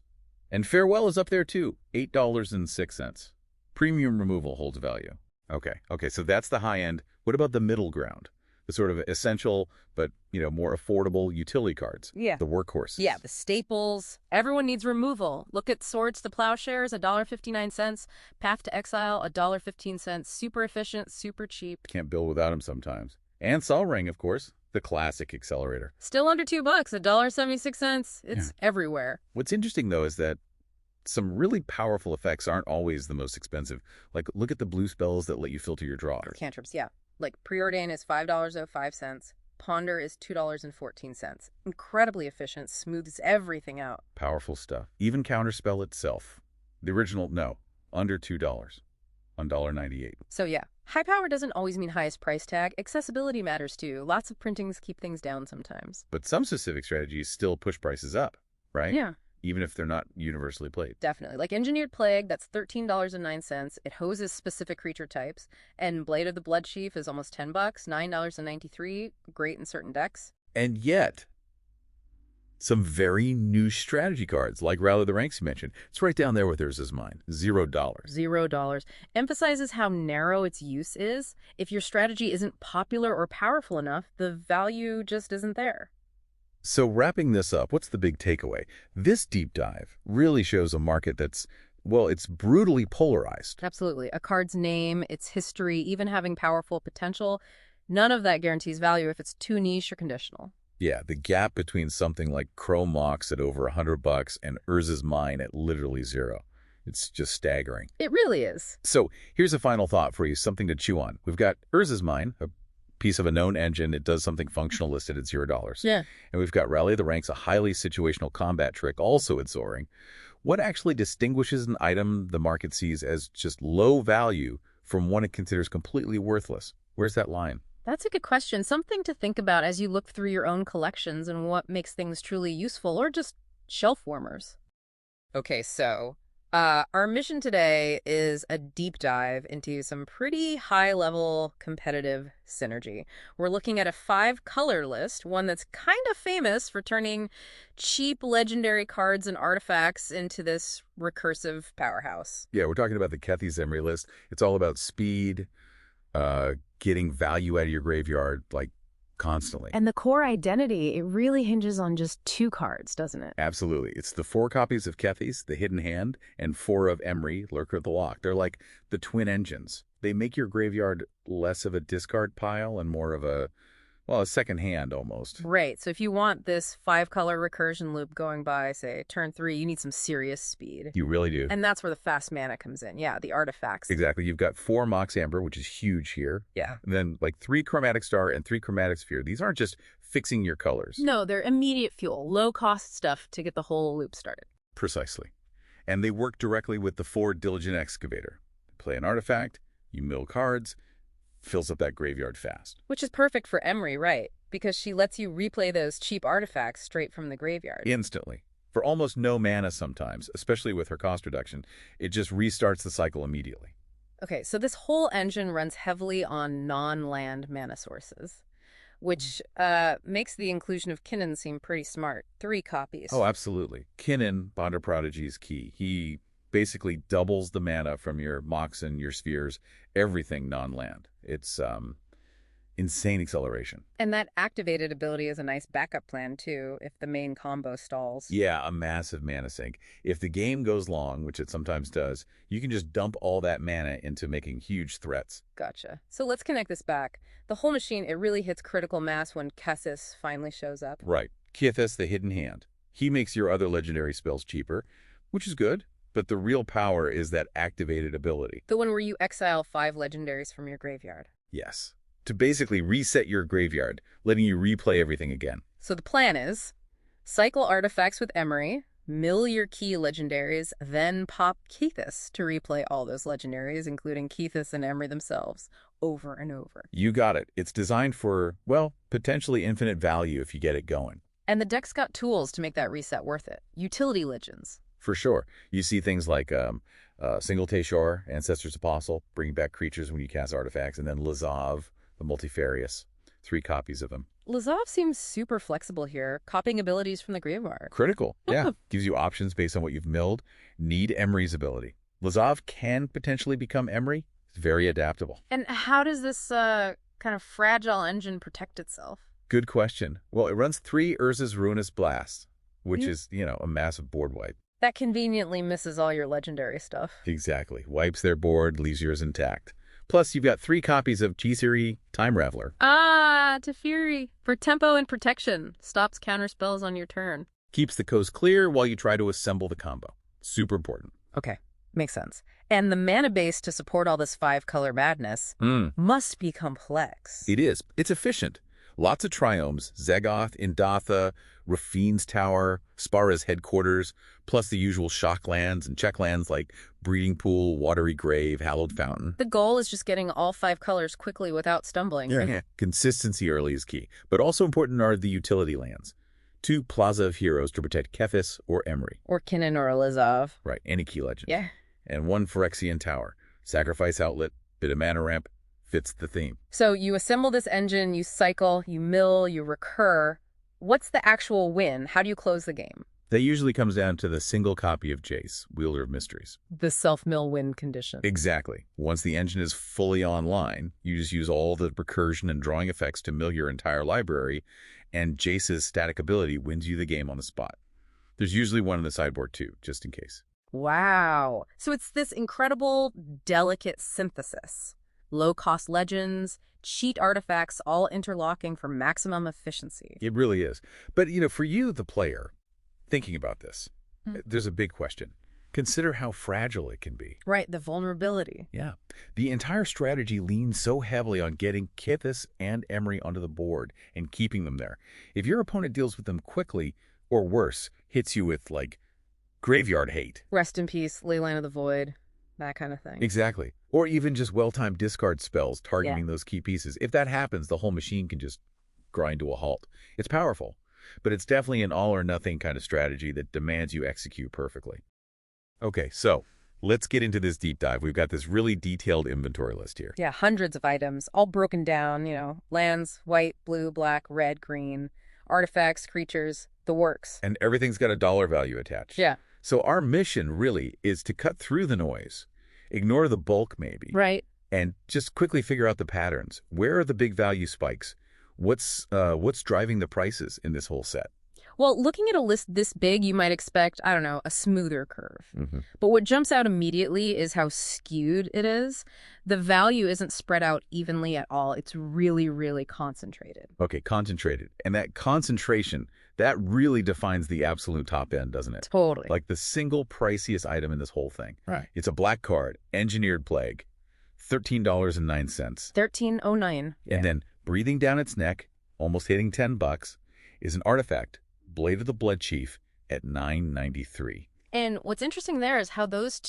And Farewell is up there too, $8.06. Premium removal holds value. Okay, so that's the high end. What about the middle ground? The sort of essential but, more affordable utility cards. Yeah. The workhorses. Yeah, the staples. Everyone needs removal. Look at Swords to Plowshares, $1.59. Path to Exile, $1.15. Super efficient, super cheap. Can't build without them sometimes. And Sol Ring, of course, the classic accelerator. Still under $2, $1.76. It's everywhere. What's interesting, though, is that some really powerful effects aren't always the most expensive. Like, look at the blue spells that let you filter your draw. Cantrips, yeah. Like Preordain is $5.05. Ponder is $2.14. Incredibly efficient, smooths everything out. Powerful stuff. Even Counterspell itself. The original, no, under $2, $1.98. So yeah, high power doesn't always mean highest price tag. Accessibility matters too. Lots of printings keep things down sometimes. But some specific strategies still push prices up, right? Yeah. Even if they're not universally played. Definitely. Like Engineered Plague, that's $13.09. It hoses specific creature types. And Blade of the Blood Chief is almost $10, $9.93. Great in certain decks. And yet, some very new strategy cards, like Rally the Ranks you mentioned. It's right down there with Urza's Mine. $0. $0. Emphasizes how narrow its use is. If your strategy isn't popular or powerful enough, the value just isn't there. So wrapping this up, what's the big takeaway? This deep dive really shows a market that's, well, it's brutally polarized. Absolutely. A card's name, its history, even having powerful potential, none of that guarantees value if it's too niche or conditional. Yeah, the gap between something like Chrome Mox at over $100 and Urza's Mine at literally $0. It's just staggering. It really is. So here's a final thought for you, something to chew on. We've got Urza's Mine, a piece of a known engine. It does something functional listed at $0. Yeah. And we've got Rally of the Ranks, a highly situational combat trick, also at soaring. What actually distinguishes an item the market sees as just low value from one it considers completely worthless? Where's that line? That's a good question. Something to think about as you look through your own collections and what makes things truly useful or just shelf warmers. Okay, so our mission today is a deep dive into some pretty high-level competitive synergy. We're looking at a 5-color list, one that's kind of famous for turning cheap legendary cards and artifacts into this recursive powerhouse. Yeah, we're talking about the Kethy's Emery list. It's all about speed, getting value out of your graveyard, like, constantly. And the core identity, it really hinges on just 2 cards, doesn't it? Absolutely. It's the 4 copies of Kethy's, the Hidden Hand, and 4 of Emery, Lurker of the Loch. They're like the twin engines. They make your graveyard less of a discard pile and more of a second hand almost. Right. So if you want this 5-color recursion loop going by, say, turn 3, you need some serious speed. You really do. And that's where the fast mana comes in. Yeah, the artifacts. Exactly. You've got 4 Mox Amber, which is huge here. Yeah. And then like 3 Chromatic Star and 3 Chromatic Sphere. These aren't just fixing your colors. No, they're immediate fuel, low-cost stuff to get the whole loop started. Precisely. And they work directly with the 4 Diligent Excavator. Play an artifact, you mill cards, fills up that graveyard fast. Which is perfect for Emery, right? Because she lets you replay those cheap artifacts straight from the graveyard. Instantly. For almost no mana sometimes, especially with her cost reduction, it just restarts the cycle immediately. Okay, so this whole engine runs heavily on non-land mana sources, which makes the inclusion of Kinnan seem pretty smart. 3 copies. Oh, absolutely. Kinnan, Bond of Prodigy, is key. He basically doubles the mana from your Mox and your Spheres, everything non-land. It's insane acceleration. And that activated ability is a nice backup plan, too, if the main combo stalls. Yeah, a massive mana sink. If the game goes long, which it sometimes does, you can just dump all that mana into making huge threats. Gotcha. So let's connect this back. The whole machine, it really hits critical mass when Kessis finally shows up. Right. Kithis, the Hidden Hand. He makes your other legendary spells cheaper, which is good. But the real power is that activated ability. The one where you exile 5 legendaries from your graveyard. Yes. To basically reset your graveyard, letting you replay everything again. So the plan is, cycle artifacts with Emery, mill your key legendaries, then pop Kethis to replay all those legendaries, including Kethis and Emery themselves, over and over. You got it. It's designed for, well, potentially infinite value if you get it going. And the deck's got tools to make that reset worth it. Utility legends. For sure. You see things like Single Teshor, Ancestor's Apostle, bringing back creatures when you cast artifacts, and then Lazav, the Multifarious. 3 copies of him. Lazav seems super flexible here, copying abilities from the graveyard. Critical, yeah. Gives you options based on what you've milled. Need Emery's ability. Lazav can potentially become Emery. It's very adaptable. And how does this kind of fragile engine protect itself? Good question. Well, it runs 3 Urza's Ruinous Blasts, which is, a massive board wipe. That conveniently misses all your legendary stuff. Exactly. Wipes their board, leaves yours intact. Plus, you've got 3 copies of G-Series Time Raveler. Ah, Teferi. For tempo and protection. Stops counter spells on your turn. Keeps the coast clear while you try to assemble the combo. Super important. Okay, makes sense. And the mana base to support all this 5-color madness must be complex. It is. It's efficient. Lots of triomes, Zagoth, Indatha, Rafine's Tower, Spara's headquarters, plus the usual shock lands and check lands like Breeding Pool, Watery Grave, Hallowed Fountain. The goal is just getting all 5 colors quickly without stumbling. Yeah. Consistency early is key, but also important are the utility lands. 2 Plaza of Heroes to protect Kefis or Emery. Or Kinnan or Elizov. Right, any key legend. Yeah. And 1 Phyrexian Tower. Sacrifice outlet, bit of mana ramp, fits the theme. So you assemble this engine, you cycle, you mill, you recur. What's the actual win? How do you close the game? That usually comes down to the single copy of Jace, Wielder of Mysteries. The self-mill win condition. Exactly. Once the engine is fully online, you just use all the recursion and drawing effects to mill your entire library, and Jace's static ability wins you the game on the spot. There's usually one in the sideboard too, just in case. Wow. So it's this incredible, delicate synthesis. Low-cost legends, cheat artifacts, all interlocking for maximum efficiency. It really is. But, for you, the player, thinking about this, there's a big question. Consider how fragile it can be. Right, the vulnerability. Yeah. The entire strategy leans so heavily on getting Kithis and Emery onto the board and keeping them there. If your opponent deals with them quickly, or worse, hits you with, graveyard hate. Rest in peace, Leyline of the Void, that kind of thing. Exactly. Or even just well-timed discard spells targeting those key pieces. If that happens, the whole machine can just grind to a halt. It's powerful, but it's definitely an all-or-nothing kind of strategy that demands you execute perfectly. Okay, so let's get into this deep dive. We've got this really detailed inventory list here. Yeah, hundreds of items, all broken down, lands, white, blue, black, red, green, artifacts, creatures, the works. And everything's got a dollar value attached. Yeah. So our mission really is to cut through the noise, ignore the bulk maybe, Right. and just quickly figure out the patterns. Where are the big value spikes? What's driving the prices in this whole set? Well, looking at a list this big, you might expect, I don't know, a smoother curve. But what jumps out immediately is how skewed it is. The value isn't spread out evenly at all. It's really, really concentrated. Okay, concentrated. And that concentration, that really defines the absolute top end, doesn't it? Totally. Like the single priciest item in this whole thing. Right. It's a black card, Engineered Plague, $13.09. $13.09. And then breathing down its neck, almost hitting $10, is an artifact, Blade of the Blood Chief, at $9.93. And what's interesting there is how those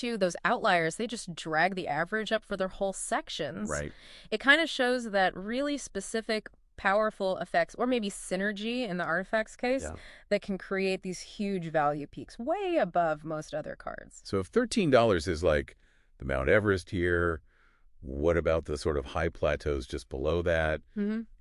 outliers, they just drag the average up for their whole sections. Right. It kind of shows that really specific, powerful effects, or maybe synergy in the artifacts case, that can create these huge value peaks way above most other cards. So if $13 is like the Mount Everest here, what about the sort of high plateaus just below that?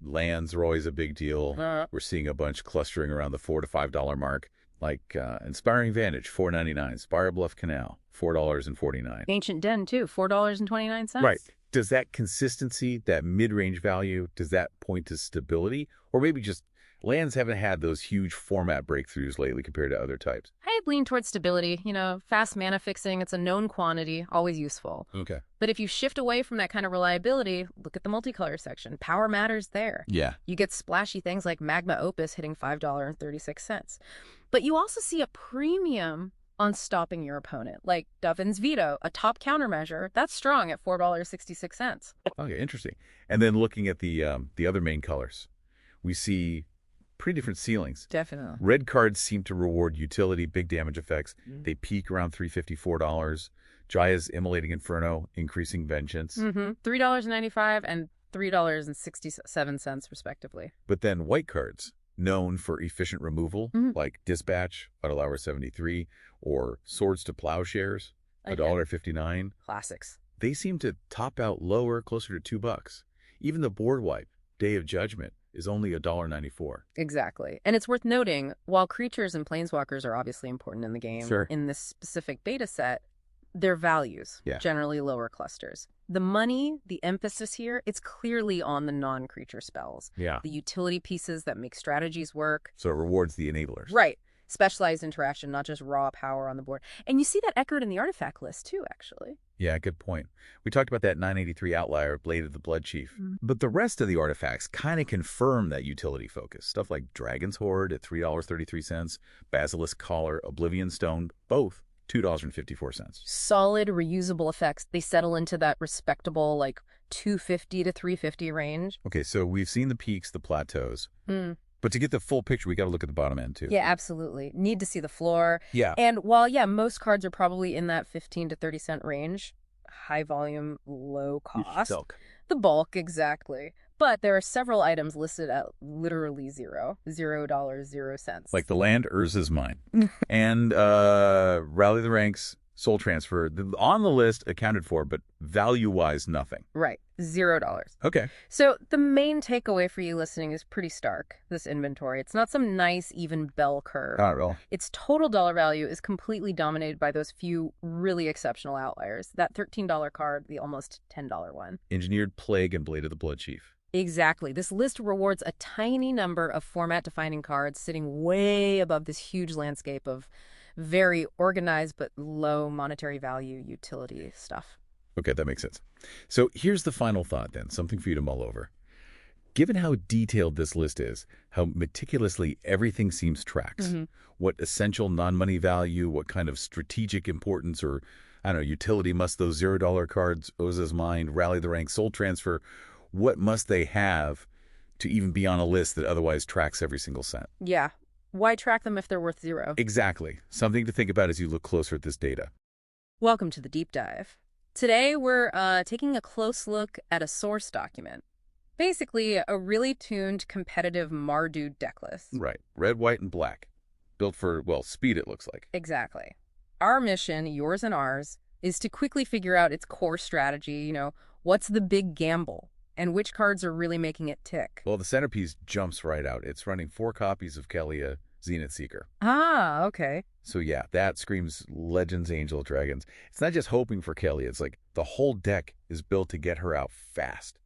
Lands are always a big deal. We're seeing a bunch clustering around the $4 to $5 mark, like Inspiring Vantage, $4.99. Spire Bluff Canal, $4.49. Ancient Den, too, $4.29. Right. Does that consistency, that mid-range value, does that point to stability? Or maybe just lands haven't had those huge format breakthroughs lately compared to other types? I'd lean towards stability. Fast mana fixing, it's a known quantity, always useful. Okay. But if you shift away from that kind of reliability, look at the multicolor section. Power matters there. Yeah. You get splashy things like Magma Opus hitting $5.36. But you also see a premium on stopping your opponent, like Dovin's Veto, a top countermeasure. That's strong at $4.66. Okay, interesting. And then looking at the other main colors, we see pretty different ceilings. Definitely. Red cards seem to reward utility, big damage effects. They peak around $354. Jaya's Immolating Inferno, Increasing Vengeance. $3.95 and $3.67, respectively. But then white cards, known for efficient removal, like Dispatch, $1.73, 73, or Swords to Plowshares, $1.59. Classics. They seem to top out lower, closer to $2. Even the board wipe, Day of Judgment, is only $1.94. Exactly. And it's worth noting, while creatures and planeswalkers are obviously important in the game, Sure. in this specific beta set, Their values, Yeah. generally lower clusters. The money, the emphasis here, it's clearly on the non-creature spells. Yeah. The utility pieces that make strategies work. So it rewards the enablers. Right. Specialized interaction, not just raw power on the board. And you see that echoed in the artifact list, too, actually. Yeah, good point. We talked about that 983 outlier, Blade of the Blood Chief. But the rest of the artifacts kind of confirm that utility focus. Stuff like Dragon's Hoard at $3.33, Basilisk Collar, Oblivion Stone, both $2.54. Solid, reusable effects. They settle into that respectable, like, 250 to 350 range. Okay, so we've seen the peaks, the plateaus. Hmm. But to get the full picture, we got to look at the bottom end, too. Yeah, absolutely. Need to see the floor. Yeah. And while, yeah, most cards are probably in that 15 to 30 cent range, high volume, low cost. Silk. The bulk, exactly. But there are several items listed at literally $0, 0 cents. Like the land, Urza's mine. And Rally the Ranks, Soul Transfer, on the list accounted for, but value-wise, nothing. Right, $0. Okay. So the main takeaway for you listening is pretty stark, this inventory. It's not some nice, even bell curve. Not at all. Its total dollar value is completely dominated by those few really exceptional outliers. That $13 card, the almost $10 one. Engineered Plague and Blade of the Blood Chief. Exactly. This list rewards a tiny number of format-defining cards sitting way above this huge landscape of very organized but low monetary value utility stuff. Okay, that makes sense. So here's the final thought then, something for you to mull over. Given how detailed this list is, how meticulously everything seems tracked, what essential non-money value, what kind of strategic importance or, I don't know, utility must those $0 cards, Oza's Mind, Rally the Rank, Soul Transfer, what must they have to even be on a list that otherwise tracks every single cent? Yeah. Why track them if they're worth $0? Exactly. Something to think about as you look closer at this data. Welcome to the deep dive. Today, we're taking a close look at a source document. Basically, a really tuned competitive Marduk deck list. Right. Red, white, and black. Built for, well, speed, it looks like. Exactly. Our mission, yours and ours, is to quickly figure out its core strategy, what's the big gamble, and which cards are really making it tick. Well, the centerpiece jumps right out. It's running 4 copies of Kelia, Zenith Seeker. Ah, okay. So yeah, that screams Legends, Angel, Dragons. It's not just hoping for Kelia. It's like the whole deck is built to get her out fast.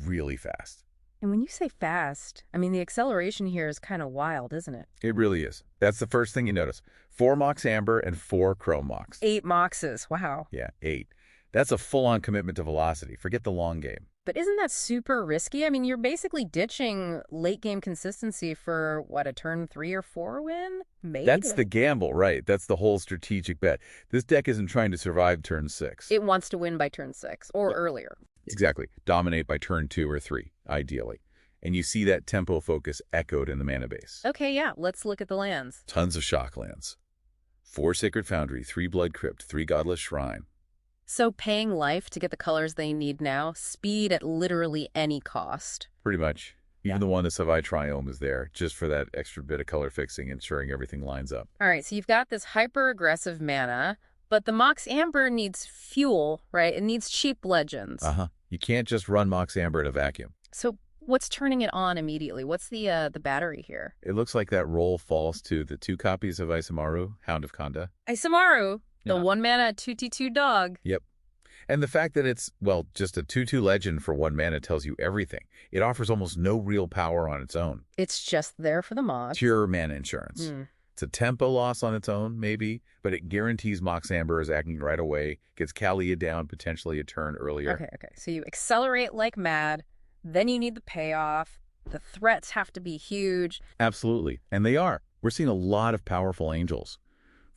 Really fast. And when you say fast, I mean, the acceleration here is kind of wild, isn't it? It really is. That's the first thing you notice. 4 Mox Amber and 4 Chrome Mox. 8 Moxes. Wow. Yeah, 8. That's a full-on commitment to velocity. Forget the long game. But isn't that super risky? I mean, you're basically ditching late-game consistency for, what, a turn 3 or 4 win? Maybe? That's the gamble, right? That's the whole strategic bet. This deck isn't trying to survive turn 6. It wants to win by turn 6 or earlier. Exactly. Dominate by turn 2 or 3, ideally. And you see that tempo focus echoed in the mana base. Okay, yeah, let's look at the lands. Tons of shock lands. 4 Sacred Foundry, 3 Blood Crypt, 3 Godless Shrine. So paying life to get the colors they need now, speed at literally any cost. Pretty much. Even the one that Savai Triome is there, just for that extra bit of color fixing, ensuring everything lines up. All right, so you've got this hyper-aggressive mana, but the Mox Amber needs fuel, right? It needs cheap legends. You can't just run Mox Amber in a vacuum. So what's turning it on immediately? What's the battery here? It looks like that roll falls to the 2 copies of Isamaru, Hound of Kanda. Isamaru, the Yeah. 1 mana 2/2 dog. Yep. And the fact that it's, well, just a 2/2 legend for 1 mana tells you everything. It offers almost no real power on its own. It's just there for the mod. Pure mana insurance. It's a tempo loss on its own, maybe, but it guarantees Mox Amber is acting right away, gets Kalia down potentially a turn earlier. Okay. So you accelerate like mad, then you need the payoff. The threats have to be huge. Absolutely. And they are. We're seeing a lot of powerful angels.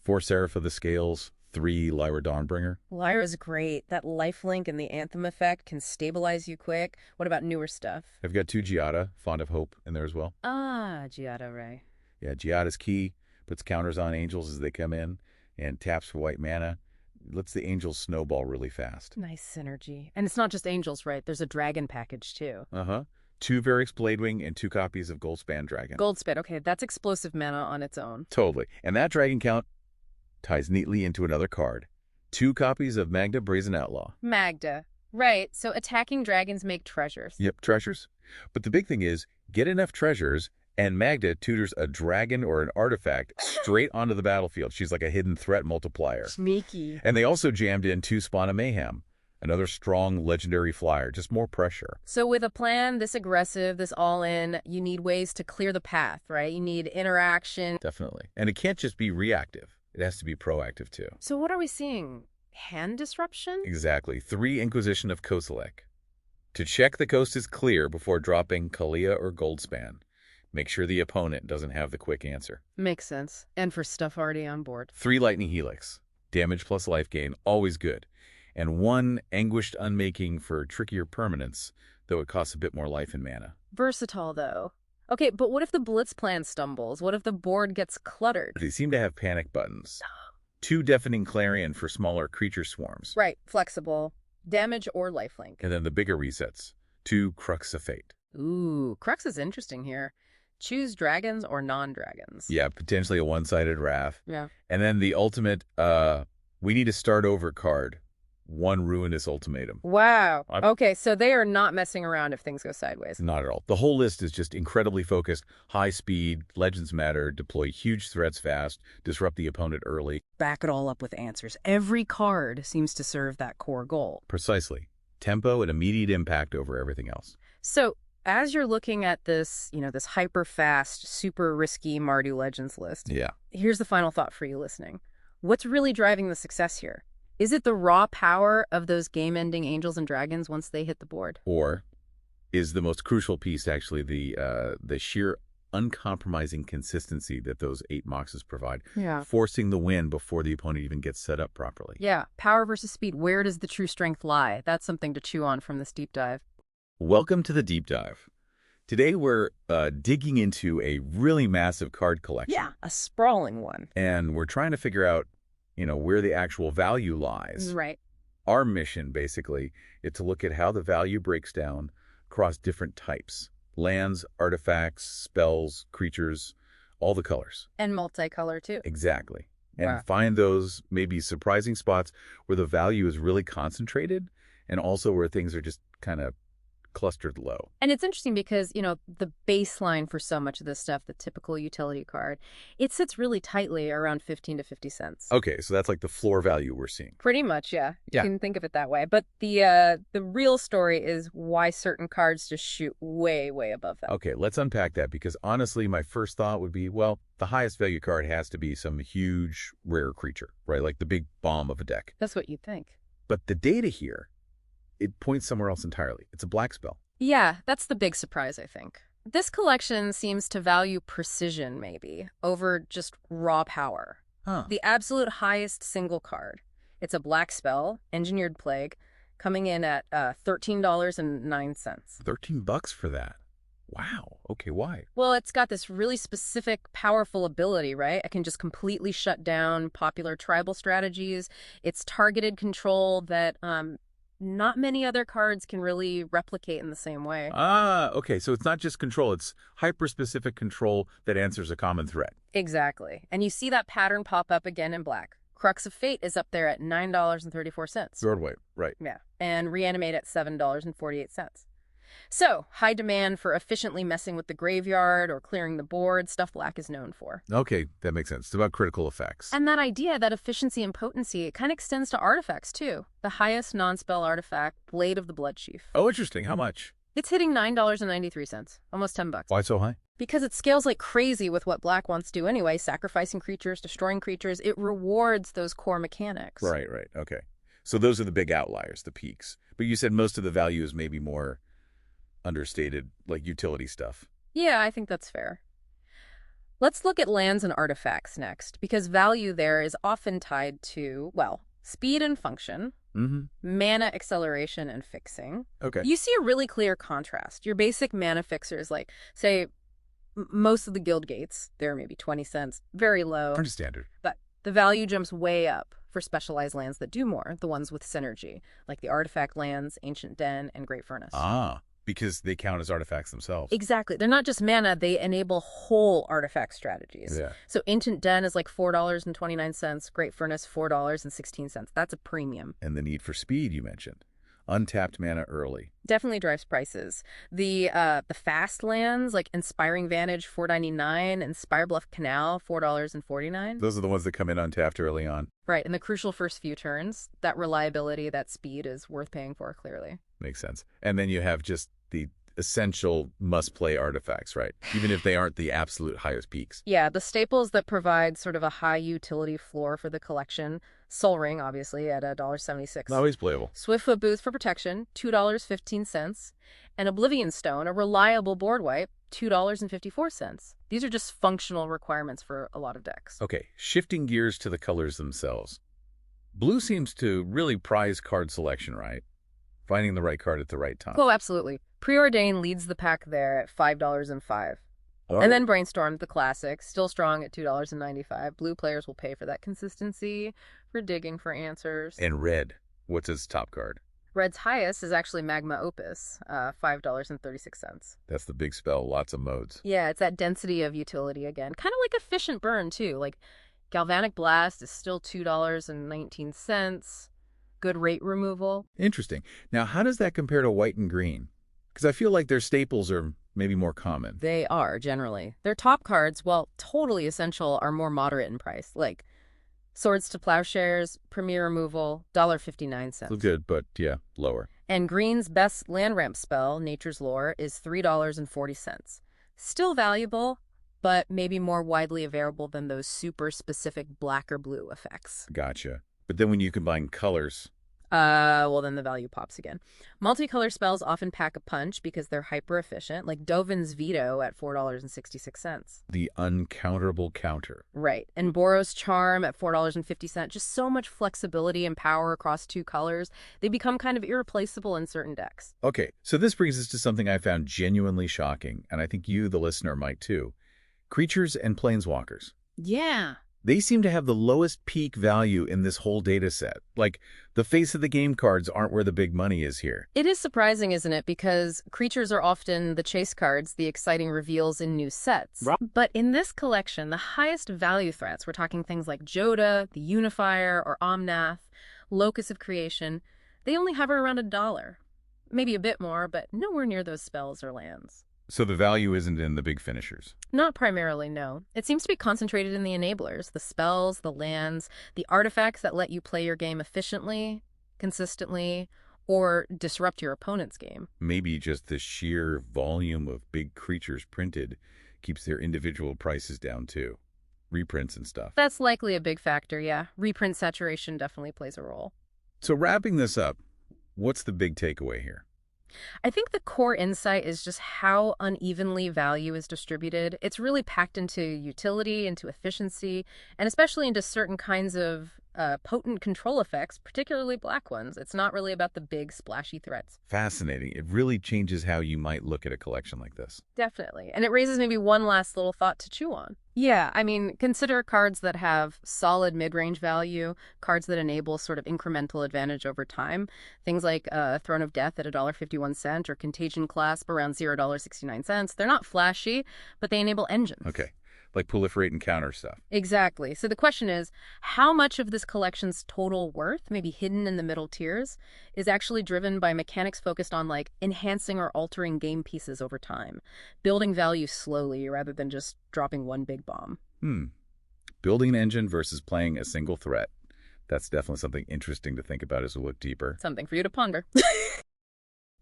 4 Seraph of the Scales, 3 Lyra Dawnbringer. Lyra's great. That lifelink and the anthem effect can stabilize you quick. What about newer stuff? I've got 2 Giada, Fond of Hope, in there as well. Ah, Giada Ray. Yeah, Giada's key, puts counters on angels as they come in, and taps for white mana. Lets the angels snowball really fast. Nice synergy. And it's not just angels, right? There's a dragon package, too. 2 Varix Bladewing and 2 copies of Goldspan Dragon. Goldspit. Okay, that's explosive mana on its own. Totally. And that dragon count ties neatly into another card. 2 copies of Magda Brazen Outlaw. Magda. Right, so attacking dragons make treasures. Yep, treasures. But the big thing is, get enough treasures And Magda tutors a dragon or an artifact straight onto the battlefield. She's like a hidden threat multiplier. Sneaky. And they also jammed in 2 Spawn of Mayhem, another strong legendary flyer, just more pressure. So with a plan this aggressive, this all-in, you need ways to clear the path, right? You need interaction. Definitely. And it can't just be reactive. It has to be proactive, too. So what are we seeing? Hand disruption? Exactly. 3 Inquisition of Kozilek. To check the coast is clear before dropping Kalia or Goldspan. Make sure the opponent doesn't have the quick answer. Makes sense. And for stuff already on board. 3 Lightning Helix. Damage plus life gain, always good. And 1 Anguished Unmaking for trickier permanents, though it costs a bit more life and mana. Versatile, though. Okay, but what if the Blitz plan stumbles? What if the board gets cluttered? They seem to have panic buttons. 2 Deafening Clarion for smaller creature swarms. Right, flexible. Damage or lifelink. And then the bigger resets. 2 Crux of Fate. Ooh, Crux is interesting here. Choose dragons or non-dragons. Yeah, potentially a one-sided Wrath. Yeah. And then the ultimate, we need to start over card. 1 Ruinous Ultimatum. Wow. Okay, so they are not messing around if things go sideways. Not at all. The whole list is just incredibly focused, high speed, legends matter, deploy huge threats fast, disrupt the opponent early. Back it all up with answers. Every card seems to serve that core goal. Precisely. Tempo and immediate impact over everything else. So as you're looking at this, this hyper-fast, super risky Mardu Legends list, Yeah. here's the final thought for you listening. What's really driving the success here? Is it the raw power of those game-ending angels and dragons once they hit the board? Or is the most crucial piece actually the sheer uncompromising consistency that those 8 Moxes provide, forcing the win before the opponent even gets set up properly? Yeah, power versus speed. Where does the true strength lie? That's something to chew on from this deep dive. Welcome to the deep dive. Today we're digging into a really massive card collection. Yeah, a sprawling one. And we're trying to figure out where the actual value lies. Right. Our mission, basically, is to look at how the value breaks down across different types. Lands, artifacts, spells, creatures, all the colors. And multicolor, too. Exactly. And Wow. find those maybe surprising spots where the value is really concentrated and also where things are just kind of clustered low. And it's interesting because, the baseline for so much of this stuff, the typical utility card, it sits really tightly around 15 to 50 cents. Okay, so that's like the floor value we're seeing. Pretty much, yeah. Yeah. You can think of it that way. But the real story is why certain cards just shoot way, way above that. Okay, let's unpack that because honestly, my first thought would be, well, the highest value card has to be some huge rare creature, right? Like the big bomb of a deck. That's what you'd think. But the data here, it points somewhere else entirely. It's a black spell. Yeah, that's the big surprise, I think. This collection seems to value precision, maybe, over just raw power. Huh. The absolute highest single card. It's a black spell, Engineered Plague, coming in at $13.09. $13 for that. Wow. Okay, why? Well, it's got this really specific, powerful ability, right? It can just completely shut down popular tribal strategies. It's targeted control that not many other cards can really replicate in the same way. Ah, okay. So it's not just control. It's hyper-specific control that answers a common threat. Exactly. And you see that pattern pop up again in black. Crux of Fate is up there at $9.34. Swordway, right. Yeah. And Reanimate at $7.48. So, high demand for efficiently messing with the graveyard or clearing the board, stuff black is known for. Okay, that makes sense. It's about critical effects. And that idea, that efficiency and potency, it kind of extends to artifacts, too. The highest non-spell artifact, Blade of the Blood Chief. Oh, interesting. How much? It's hitting $9.93, almost $10. Why so high? Because it scales like crazy with what black wants to do anyway, sacrificing creatures, destroying creatures. It rewards those core mechanics. Right. Okay. So those are the big outliers, the peaks. But you said most of the value is maybe more understated, like utility stuff. Yeah, I think that's fair. Let's look at lands and artifacts next, because value there is often tied to, well, speed and function, mana acceleration and fixing. Okay. You see a really clear contrast. Your basic mana fixers, like, say, most of the guild gates, they're maybe 20 cents, very low. Pretty standard. But the value jumps way up for specialized lands that do more, the ones with synergy, like the artifact lands, Ancient Den, and Great Furnace. Ah, because they count as artifacts themselves. Exactly. They're not just mana, they enable whole artifact strategies. Yeah. So Ancient Den is like $4.29, Great Furnace $4.16. That's a premium. And the need for speed you mentioned. Untapped mana early. Definitely drives prices. The fast lands like Inspiring Vantage $4.99 and Spirebluff Canal $4.49. Those are the ones that come in untapped early on. Right, and the crucial first few turns, that reliability, that speed is worth paying for, clearly. Makes sense. And then you have just the essential must-play artifacts, right? Even if they aren't the absolute highest peaks. Yeah, the staples that provide sort of a high utility floor for the collection. Soul Ring, obviously, at $1.76. Always playable. Swiftfoot Boots for protection, $2.15. And Oblivion Stone, a reliable board wipe, $2.54. These are just functional requirements for a lot of decks. Okay, shifting gears to the colors themselves. Blue seems to really prize card selection, right? Finding the right card at the right time. Oh, absolutely. Preordain leads the pack there at $5.05. Oh. And then Brainstorm, the classic, still strong at $2.95. Blue players will pay for that consistency, for digging for answers. And red, what's its top card? Red's highest is actually Magma Opus, $5.36. That's the big spell, lots of modes. Yeah, it's that density of utility again. Kind of like Efficient Burn, too. Like, Galvanic Blast is still $2.19. Good rate removal. Interesting. Now, how does that compare to white and green? Because I feel like their staples are maybe more common. They are, generally. Their top cards, while totally essential, are more moderate in price. Like Swords to Plowshares, Premier Removal, $1.59. Still good, but yeah, lower. And green's best land ramp spell, Nature's Lore, is $3.40. Still valuable, but maybe more widely available than those super specific black or blue effects. Gotcha. But then when you combine colors... well, then the value pops again. Multicolor spells often pack a punch because they're hyper-efficient, like Dovin's Veto at $4.66. The uncounterable counter. Right. And Boros Charm at $4.50. Just so much flexibility and power across two colors. They become kind of irreplaceable in certain decks. Okay, so this brings us to something I found genuinely shocking, and I think you, the listener, might too. Creatures and planeswalkers. Yeah. They seem to have the lowest peak value in this whole data set. Like, the face of the game cards aren't where the big money is here. It is surprising, isn't it? Because creatures are often the chase cards, the exciting reveals in new sets. Right. But in this collection, the highest value threats, we're talking things like Joda, the Unifier, or Omnath, Locus of Creation, they only hover around $1. Maybe a bit more, but nowhere near those spells or lands. So the value isn't in the big finishers. Not primarily, no. It seems to be concentrated in the enablers, the spells, the lands, the artifacts that let you play your game efficiently, consistently, or disrupt your opponent's game. Maybe just the sheer volume of big creatures printed keeps their individual prices down too. Reprints and stuff. That's likely a big factor, yeah. Reprint saturation definitely plays a role. So wrapping this up, what's the big takeaway here? I think the core insight is just how unevenly value is distributed. It's really packed into utility, into efficiency, and especially into certain kinds of potent control effects, particularly black ones. It's not really about the big, splashy threats. Fascinating. It really changes how you might look at a collection like this. Definitely. And it raises maybe one last little thought to chew on. Yeah, I mean, consider cards that have solid mid-range value, cards that enable sort of incremental advantage over time. Things like Throne of Death at $1.51 or Contagion Clasp around $0.69. They're not flashy, but they enable engines. Okay. Like proliferate and counter stuff. Exactly. So the question is, how much of this collection's total worth, maybe hidden in the middle tiers, is actually driven by mechanics focused on like enhancing or altering game pieces over time, building value slowly rather than just dropping one big bomb? Building an engine versus playing a single threat. That's definitely something interesting to think about as we look deeper. Something for you to ponder.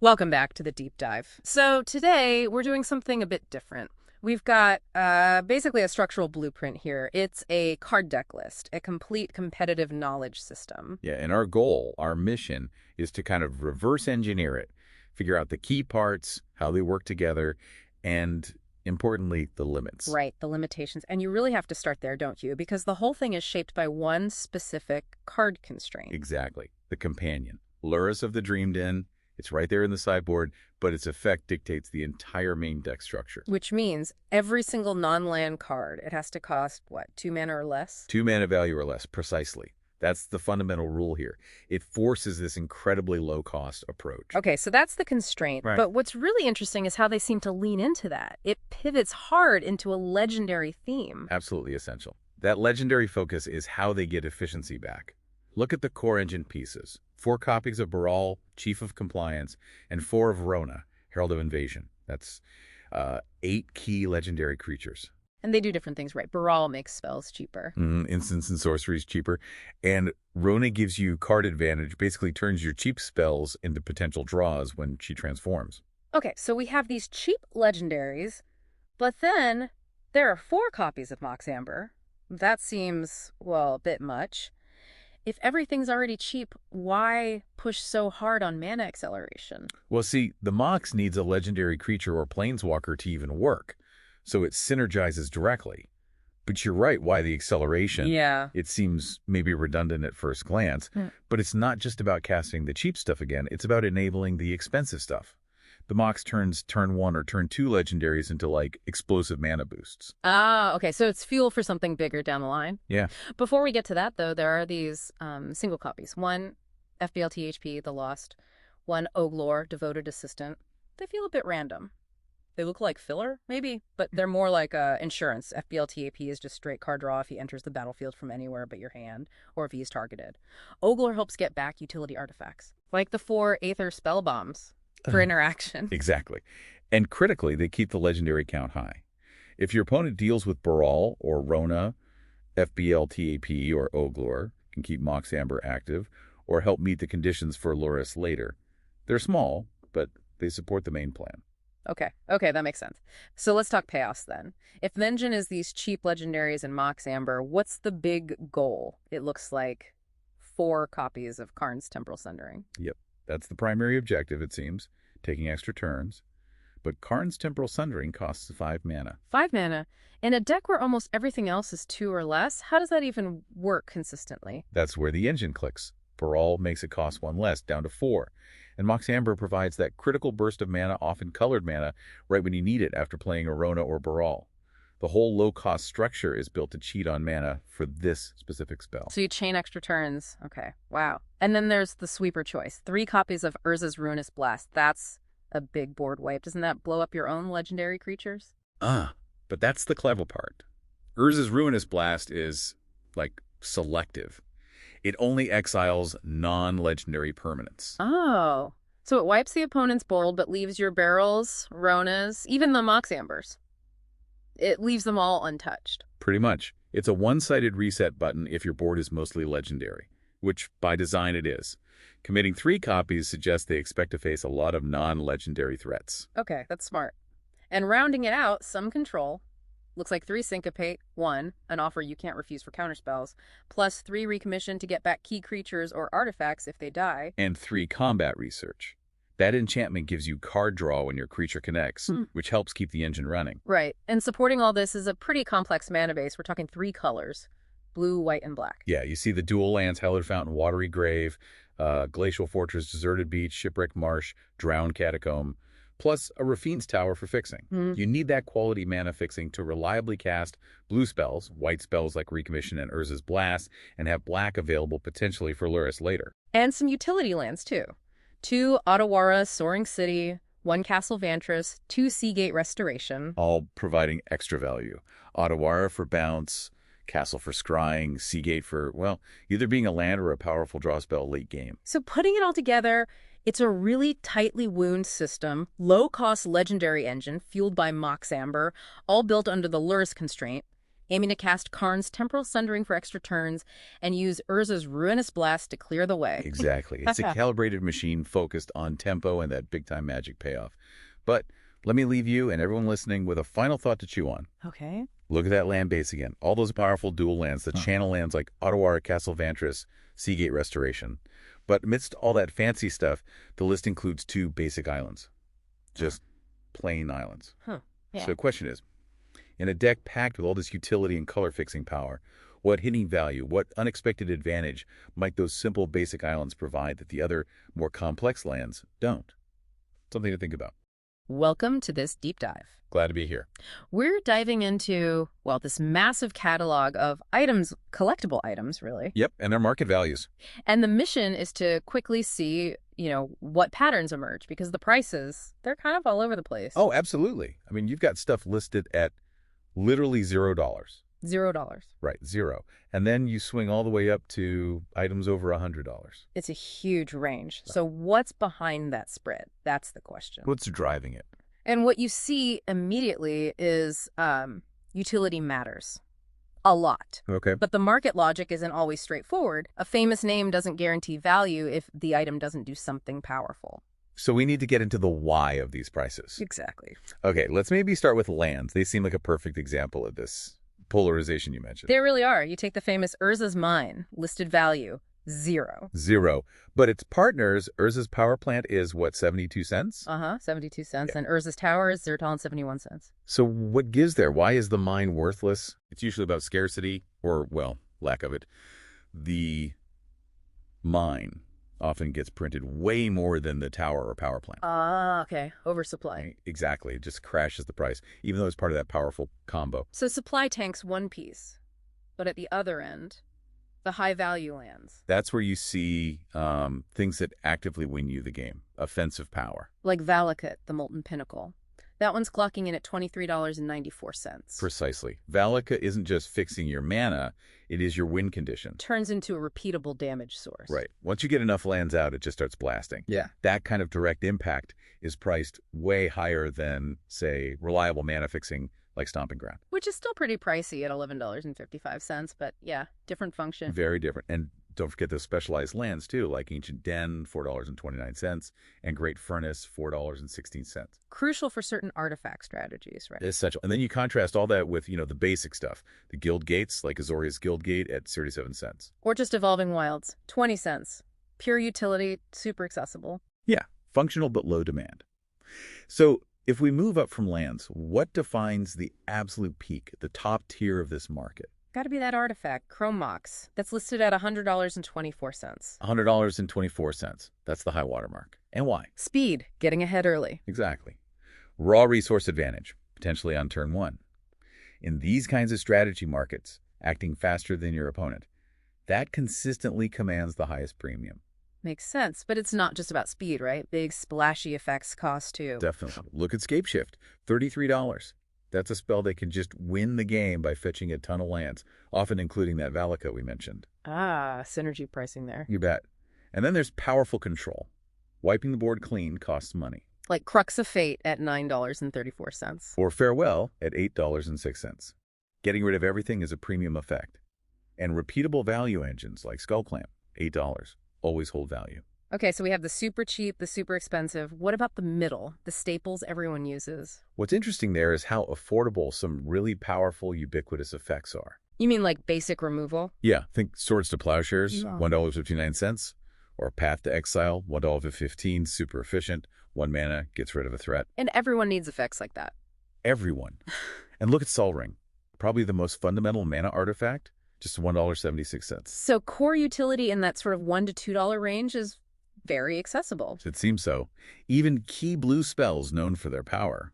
Welcome back to the deep dive. So today we're doing something a bit different. We've got basically a structural blueprint here. It's a card deck list, a complete competitive knowledge system. Yeah, and our goal, our mission, is to kind of reverse engineer it, figure out the key parts, how they work together, and importantly, the limits. Right, the limitations. And you really have to start there, don't you? Because the whole thing is shaped by one specific card constraint. Exactly. The companion. Lurrus of the Dreamed In. It's right there in the sideboard, but its effect dictates the entire main deck structure. Which means every single non-land card, it has to cost, what, 2 mana or less? 2 mana value or less, precisely. That's the fundamental rule here. It forces this incredibly low-cost approach. Okay, so that's the constraint. Right. But what's really interesting is how they seem to lean into that. It pivots hard into a legendary theme. Absolutely essential. That legendary focus is how they get efficiency back. Look at the core engine pieces. 4 copies of Baral, Chief of Compliance, and 4 of Rona, Herald of Invasion. That's 8 key legendary creatures. And they do different things, right? Baral makes spells cheaper. Instants and sorceries cheaper. And Rona gives you card advantage, basically turns your cheap spells into potential draws when she transforms. Okay, so we have these cheap legendaries, but then there are 4 copies of Mox Amber. That seems, well, a bit much. If everything's already cheap, why push so hard on mana acceleration? Well, see, the Mox needs a legendary creature or planeswalker to even work, so it synergizes directly. But you're right, why the acceleration? Yeah. It seems maybe redundant at first glance, but it's not just about casting the cheap stuff again, it's about enabling the expensive stuff. The Mox turns turn 1 or turn 2 legendaries into, like, explosive mana boosts. Ah, okay, so it's fuel for something bigger down the line. Yeah. Before we get to that, though, there are these single copies. 1 FBLTHP, The Lost. 1 Oglor, Devoted Assistant. They feel a bit random. They look like filler, maybe, but they're more like insurance. FBLTAP is just straight card draw if he enters the battlefield from anywhere but your hand, or if he is targeted. Oglor helps get back utility artifacts, like the 4 Aether Spell Bombs for interaction. Exactly. And critically, they keep the legendary count high. If your opponent deals with Baral or Rona, FBLTAP or Oglor can keep Mox Amber active or help meet the conditions for Loris later. They're small, but they support the main plan. Okay, that makes sense. So let's talk payoffs then. If the engine is these cheap legendaries and Mox Amber, what's the big goal? It looks like 4 copies of Karn's Temporal Sundering. Yep, that's the primary objective, it seems, taking extra turns. But Karn's Temporal Sundering costs 5 mana. 5 mana? In a deck where almost everything else is 2 or less, how does that even work consistently? That's where the engine clicks. Baral makes it cost 1 less, down to 4. And Mox Amber provides that critical burst of mana, often colored mana, right when you need it after playing Arona or Baral. The whole low-cost structure is built to cheat on mana for this specific spell. So you chain extra turns. Okay, wow. And then there's the sweeper choice. 3 copies of Urza's Ruinous Blast. That's a big board wipe. Doesn't that blow up your own legendary creatures? But that's the clever part. Urza's Ruinous Blast is, like, selective. It only exiles non-legendary permanents. Oh, so it wipes the opponent's board but leaves your barrels, Ronas, even the Mox Ambers. It leaves them all untouched. Pretty much. It's a one-sided reset button if your board is mostly legendary, which by design it is. Committing 3 copies suggests they expect to face a lot of non-legendary threats. Okay, that's smart. And rounding it out, some control. Looks like 3 Syncopate, 1, an offer you can't refuse for counterspells, plus 3 Recommission to get back key creatures or artifacts if they die. And 3 Combat Research. That enchantment gives you card draw when your creature connects, which helps keep the engine running. Right, and supporting all this is a pretty complex mana base. We're talking 3 colors, blue, white, and black. Yeah, you see the dual lands, Hallowed Fountain, Watery Grave, Glacial Fortress, Deserted Beach, Shipwrecked Marsh, Drowned Catacomb, plus a Rafine's Tower for fixing. You need that quality mana fixing to reliably cast blue spells, white spells like Recommission and Urza's Blast, and have black available potentially for Luris later. And some utility lands, too. 2 Otawara, Soaring City, 1 Castle Vantress, 2 Seagate Restoration. All providing extra value. Otawara for bounce, Castle for scrying, Seagate for, well, either being a land or a powerful draw spell late game. So putting it all together, it's a really tightly wound system, low-cost legendary engine fueled by Mox Amber, all built under the Luris constraint, aiming to cast Karn's Temporal Sundering for extra turns and use Urza's Ruinous Blast to clear the way. Exactly. It's a calibrated machine focused on tempo and that big-time magic payoff. But let me leave you and everyone listening with a final thought to chew on. Okay. Look at that land base again. All those powerful dual lands, the channel lands like Otawara, Castle Vantress, Seagate Restoration. But amidst all that fancy stuff, the list includes 2 basic islands. Just plain islands. Yeah. So the question is, in a deck packed with all this utility and color fixing power, what hitting value, what unexpected advantage might those simple basic islands provide that the other more complex lands don't? Something to think about. Welcome to this deep dive. Glad to be here. We're diving into, well, this massive catalog of items, collectible items, really. Yep, and their market values. And the mission is to quickly see, what patterns emerge, because the prices, they're kind of all over the place. Oh, absolutely. I mean, you've got stuff listed at literally $0. $0. Right, 0. And then you swing all the way up to items over $100. It's a huge range. So what's behind that spread? That's the question. What's driving it? And what you see immediately is utility matters a lot. Okay. But the market logic isn't always straightforward. A famous name doesn't guarantee value if the item doesn't do something powerful. So we need to get into the why of these prices. Exactly. Okay, let's maybe start with lands. They seem like a perfect example of this polarization you mentioned. They really are. You take the famous Urza's Mine, listed value, 0. 0. But its partners, Urza's power plant is what, 72 cents? 72 cents. Yeah. And Urza's Tower is $0.71. So what gives there? Why is the mine worthless? It's usually about scarcity or, well, lack of it. The mine often gets printed way more than the tower or power plant. Okay. Oversupply. Right? Exactly. It just crashes the price, even though it's part of that powerful combo. So supply tanks one piece, but at the other end, the high value lands. That's where you see things that actively win you the game. Offensive power. Like Valakut, the Molten Pinnacle. That one's clocking in at $23.94. Precisely. Valakut isn't just fixing your mana, it is your win condition. Turns into a repeatable damage source. Right. Once you get enough lands out, it just starts blasting. Yeah. That kind of direct impact is priced way higher than, say, reliable mana fixing like Stomping Ground. Which is still pretty pricey at $11.55, but yeah, different function. Very different. And don't forget those specialized lands, too, like Ancient Den, $4.29, and Great Furnace, $4.16. Crucial for certain artifact strategies, right? Essential. And then you contrast all that with, the basic stuff. The guild gates, like Azorius Guild Gate at 37 cents. Or just Evolving Wilds, 20 cents. Pure utility, super accessible. Yeah, functional but low demand. So if we move up from lands, what defines the absolute peak, the top tier of this market? Got to be that artifact, Chrome Mox, that's listed at $100.24. $100.24. That's the high watermark. And why? Speed, getting ahead early. Exactly. Raw resource advantage, potentially on turn 1. In these kinds of strategy markets, acting faster than your opponent, that consistently commands the highest premium. Makes sense, but it's not just about speed, right? Big splashy effects cost too. Definitely. Look at Scapeshift, $33. That's a spell that can just win the game by fetching a ton of lands, often including that Valakut we mentioned. Synergy pricing there. You bet. And then there's powerful control. Wiping the board clean costs money. Like Crux of Fate at $9.34. Or Farewell at $8.06. Getting rid of everything is a premium effect. And repeatable value engines like Skullclamp, $8. Always hold value. Okay, so we have the super cheap, the super expensive. What about the middle, the staples everyone uses? What's interesting there is how affordable some really powerful, ubiquitous effects are. You mean like basic removal? Yeah, think Swords to Plowshares, Yeah. $1.59, or Path to Exile, $1.15, super efficient, 1 mana, gets rid of a threat. And everyone needs effects like that. Everyone. And look at Sol Ring, probably the most fundamental mana artifact, just $1.76. So core utility in that sort of $1 to $2 range is very accessible. It seems so. Even key blue spells known for their power.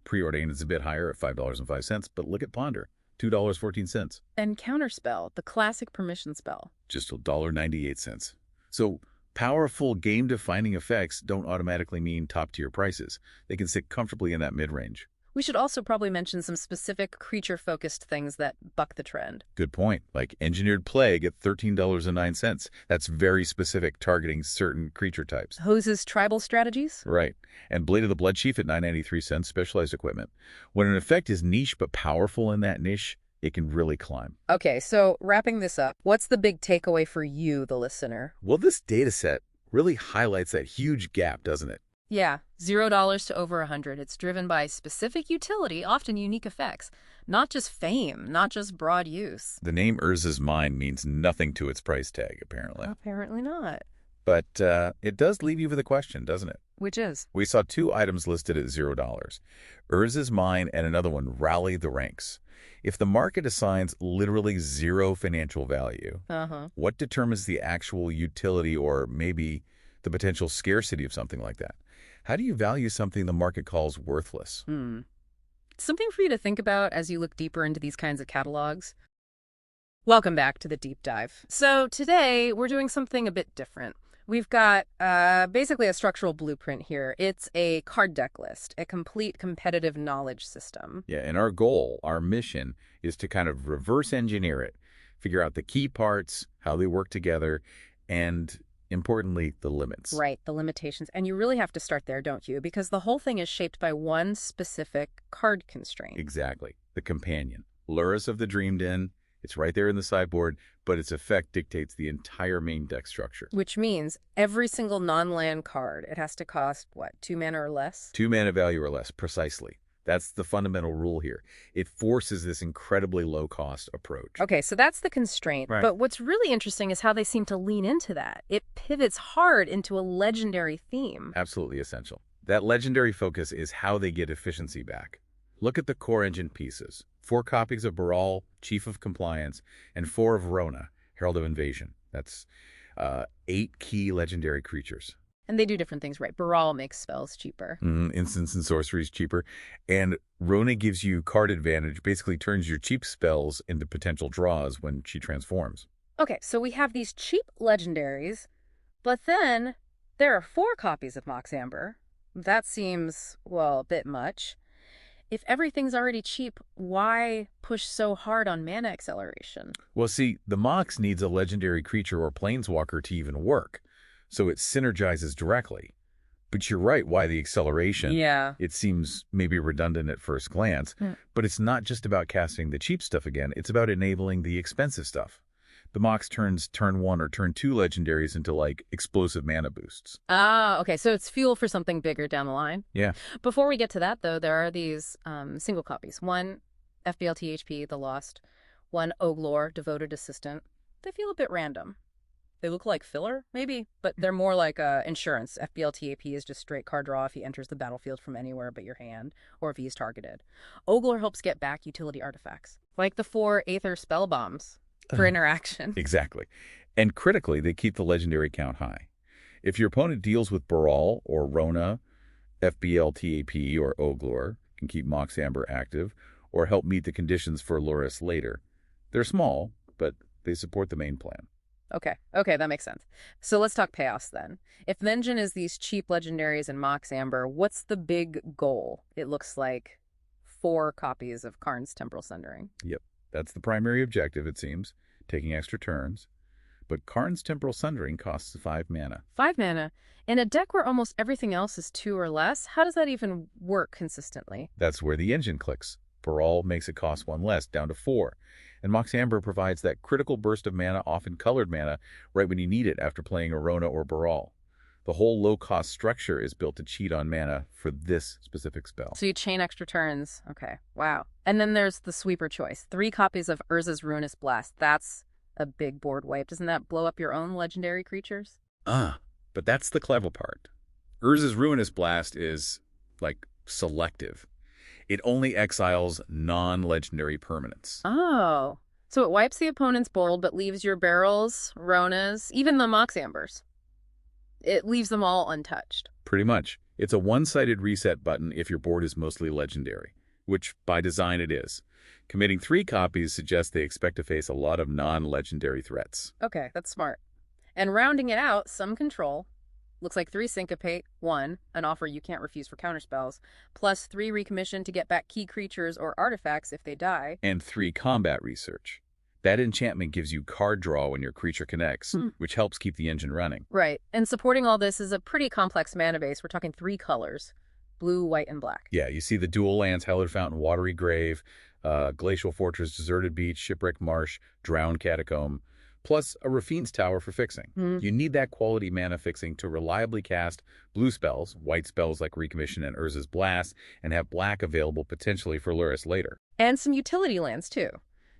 Preordain is a bit higher at $5.05, but look at Ponder, $2.14. And Counterspell, the classic permission spell. Just $1.98. So powerful game-defining effects don't automatically mean top-tier prices. They can sit comfortably in that mid-range. We should also probably mention some specific creature-focused things that buck the trend. Good point. Like Engineered Plague at $13.09. That's very specific, targeting certain creature types. Hose's tribal strategies? Right. And Blade of the Bloodchief at 9.93 cents, specialized equipment. When an effect is niche but powerful in that niche, it can really climb. Okay, so wrapping this up, what's the big takeaway for you, the listener? Well, this data set really highlights that huge gap, doesn't it? Yeah, $0 to over 100. It's driven by specific utility, often unique effects. Not just fame, not just broad use. The name Urza's Mine means nothing to its price tag, apparently. Apparently not. But it does leave you with a question, doesn't it? Which is? We saw 2 items listed at $0. Urza's Mine and another one, Rally the Ranks. If the market assigns literally 0 financial value, what determines the actual utility or maybe the potential scarcity of something like that? How do you value something the market calls worthless? Something for you to think about as you look deeper into these kinds of catalogs. Welcome back to the deep dive. So today we're doing something a bit different. We've got basically a structural blueprint here. It's a card deck list, a complete competitive knowledge system. Yeah, and our goal, our mission, is to kind of reverse engineer it, figure out the key parts, how they work together, and importantly, the limits. Right, the limitations. And you really have to start there, don't you? Because the whole thing is shaped by one specific card constraint. Exactly. The companion. Luris of the Dreamed In. It's right there in the sideboard, but its effect dictates the entire main deck structure. Which means every single non-land card, it has to cost, what, 2 mana or less? 2 mana value or less, precisely. That's the fundamental rule here. It forces this incredibly low-cost approach. Okay, so that's the constraint. Right. But what's really interesting is how they seem to lean into that. It pivots hard into a legendary theme. Absolutely essential. That legendary focus is how they get efficiency back. Look at the core engine pieces. 4 copies of Baral, Chief of Compliance, and 4 of Rona, Herald of Invasion. That's 8 key legendary creatures. And they do different things, right? Baral makes spells cheaper. Instants and sorceries cheaper. And Rona gives you card advantage, basically turns your cheap spells into potential draws when she transforms. Okay, so we have these cheap legendaries, but then there are 4 copies of Mox Amber. That seems, well, a bit much. If everything's already cheap, why push so hard on mana acceleration? Well, see, the Mox needs a legendary creature or planeswalker to even work, so it synergizes directly. But you're right, why the acceleration? Yeah. It seems maybe redundant at first glance, but it's not just about casting the cheap stuff again, it's about enabling the expensive stuff. The Mox turns turn 1 or turn 2 legendaries into, like, explosive mana boosts. Ah, okay, so it's fuel for something bigger down the line. Yeah. Before we get to that, though, there are these single copies. 1 FBLTHP, The Lost. 1 Oglor, Devoted Assistant. They feel a bit random. They look like filler, maybe, but they're more like insurance. FBLTAP is just straight card draw if he enters the battlefield from anywhere but your hand, or if he's targeted. Oglor helps get back utility artifacts, like the 4 Aether Spell Bombs for interaction. Exactly. And critically, they keep the legendary count high. If your opponent deals with Baral or Rona, FBLTAP or Oglor can keep Mox Amber active or help meet the conditions for Luris later. They're small, but they support the main plan. Okay, that makes sense. So let's talk payoffs then. If the engine is these cheap legendaries and Mox Amber, what's the big goal? It looks like 4 copies of Karn's Temporal Sundering. Yep, that's the primary objective, it seems, taking extra turns. But Karn's Temporal Sundering costs 5 mana. 5 mana? In a deck where almost everything else is 2 or less, how does that even work consistently? That's where the engine clicks. Baral makes it cost 1 less, down to 4. And Mox Amber provides that critical burst of mana, often colored mana, right when you need it after playing Arona or Baral. The whole low-cost structure is built to cheat on mana for this specific spell. So you chain extra turns. Okay, wow. And then there's the sweeper choice. 3 copies of Urza's Ruinous Blast. That's a big board wipe. Doesn't that blow up your own legendary creatures? But that's the clever part. Urza's Ruinous Blast is, like, selective. It only exiles non-legendary permanents. Oh, so it wipes the opponent's board but leaves your barrels, Ronas, even the Mox Ambers. It leaves them all untouched. Pretty much. It's a one-sided reset button if your board is mostly legendary, which by design it is. Committing 3 copies suggests they expect to face a lot of non-legendary threats. Okay, that's smart. And rounding it out, some control. Looks like 3 Syncopate, 1, an offer you can't refuse for counterspells, plus 3 Recommission to get back key creatures or artifacts if they die. And 3 combat research. That enchantment gives you card draw when your creature connects, which helps keep the engine running. Right, and supporting all this is a pretty complex mana base. We're talking 3 colors, blue, white, and black. Yeah, you see the dual lands, Hallowed Fountain, Watery Grave, Glacial Fortress, Deserted Beach, Shipwrecked Marsh, Drowned Catacomb, plus a Rafine's Tower for fixing. You need that quality mana fixing to reliably cast blue spells, white spells like Recommission and Urza's Blast, and have black available potentially for Luris later. And some utility lands, too.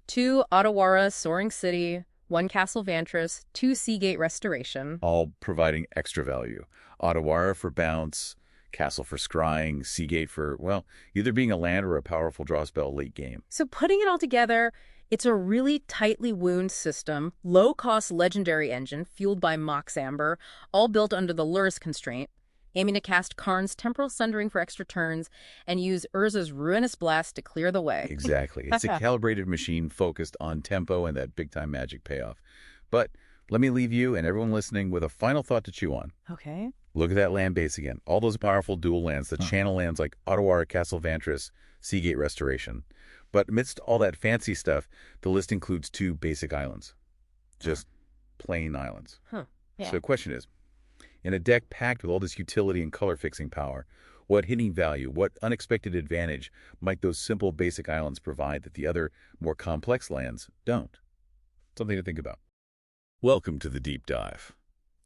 2 Otawara, Soaring City, 1 Castle Vantress, 2 Seagate Restoration. All providing extra value. Otawara for bounce, Castle for scrying, Seagate for, well, either being a land or a powerful draw spell late game. So putting it all together, it's a really tightly wound system, low-cost legendary engine fueled by Mox Amber, all built under the Luris constraint, aiming to cast Karn's Temporal Sundering for extra turns and use Urza's Ruinous Blast to clear the way. Exactly. It's a calibrated machine focused on tempo and that big-time magic payoff. But Let me leave you and everyone listening with a final thought to chew on. Okay. Look at that land base again. All those powerful dual lands, the channel lands like Ottawa, Castle Vantris, Seagate Restoration. But amidst all that fancy stuff, the list includes 2 basic islands. Just plain islands. Huh. Yeah. So the question is, in a deck packed with all this utility and color fixing power, what hitting value, what unexpected advantage might those simple basic islands provide that the other, more complex lands don't? Something to think about. Welcome to the deep dive.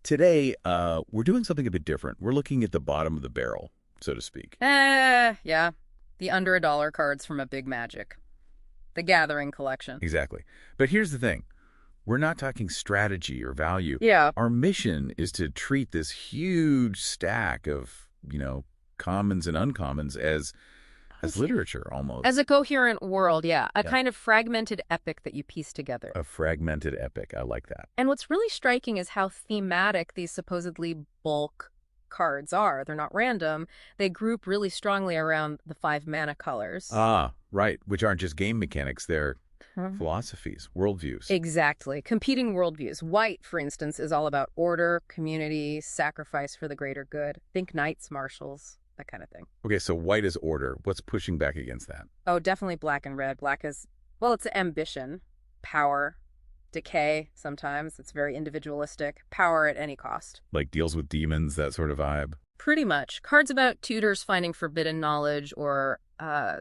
Today, we're doing something a bit different. We're looking at the bottom of the barrel, so to speak. Yeah. The under $1 cards from a big Magic. The Gathering collection. Exactly. But here's the thing. We're not talking strategy or value. Yeah. Our mission is to treat this huge stack of, commons and uncommons as literature almost. As a coherent world, yeah. A Yeah. kind of fragmented epic that you piece together. A fragmented epic. I like that. And what's really striking is how thematic these supposedly bulk cards are. They're not random. They group really strongly around the 5 mana colors. Ah, right. Which aren't just game mechanics. They're philosophies, worldviews. Exactly. Competing worldviews. White, for instance, is all about order, community, sacrifice for the greater good. Think knights, marshals, that kind of thing. Okay, so white is order. What's pushing back against that? Oh, definitely black and red. Black is, well, it's ambition, power, decay sometimes. It's very individualistic. Power at any cost. Like deals with demons, that sort of vibe. Pretty much. Cards about tutors finding forbidden knowledge or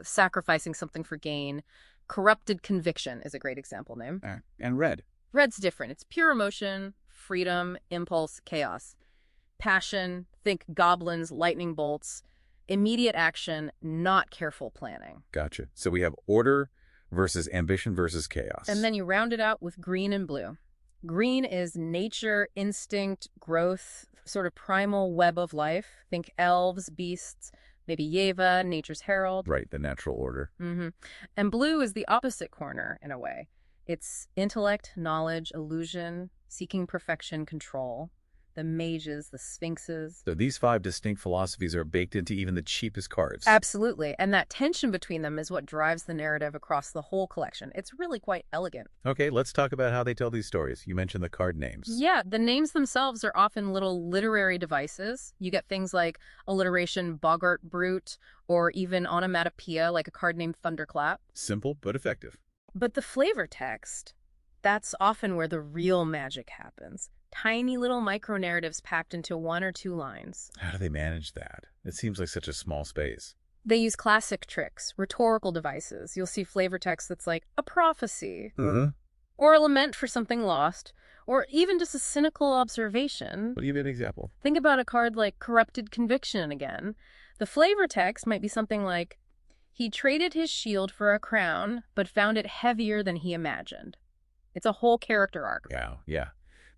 sacrificing something for gain. Corrupted conviction is a great example name. And red. Red's different. It's pure emotion, freedom, impulse, chaos. Passion, think goblins, lightning bolts. Immediate action, not careful planning. Gotcha. So we have order versus ambition versus chaos. And then you round it out with green and blue. Green is nature, instinct, growth, sort of primal web of life. Think elves, beasts, maybe Yeva, nature's herald. Right, the natural order. And blue is the opposite corner, in a way. It's intellect, knowledge, illusion, seeking perfection, control. The mages, the sphinxes. So these 5 distinct philosophies are baked into even the cheapest cards. Absolutely. And that tension between them is what drives the narrative across the whole collection. It's really quite elegant. Okay, let's talk about how they tell these stories. You mentioned the card names. Yeah, the names themselves are often little literary devices. You get things like alliteration boggart brute, or even onomatopoeia like a card named Thunderclap. Simple but effective. But the flavor text, that's often where the real magic happens. Tiny little micro-narratives packed into 1 or 2 lines. How do they manage that? It seems like such a small space. They use classic tricks, rhetorical devices. You'll see flavor text that's like a prophecy, or a lament for something lost, or even just a cynical observation. Will you give an example? Think about a card like Corrupted Conviction again. The flavor text might be something like, he traded his shield for a crown, but found it heavier than he imagined. It's a whole character arc. Yeah.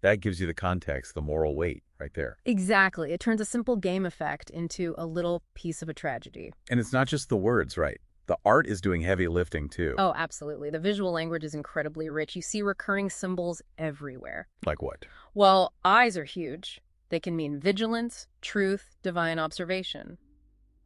That gives you the context, the moral weight right there. Exactly. It turns a simple game effect into a little piece of a tragedy. And it's not just the words, right? The art is doing heavy lifting too. Oh, absolutely. The visual language is incredibly rich. You see recurring symbols everywhere. Like what? Well, eyes are huge. They can mean vigilance, truth, divine observation.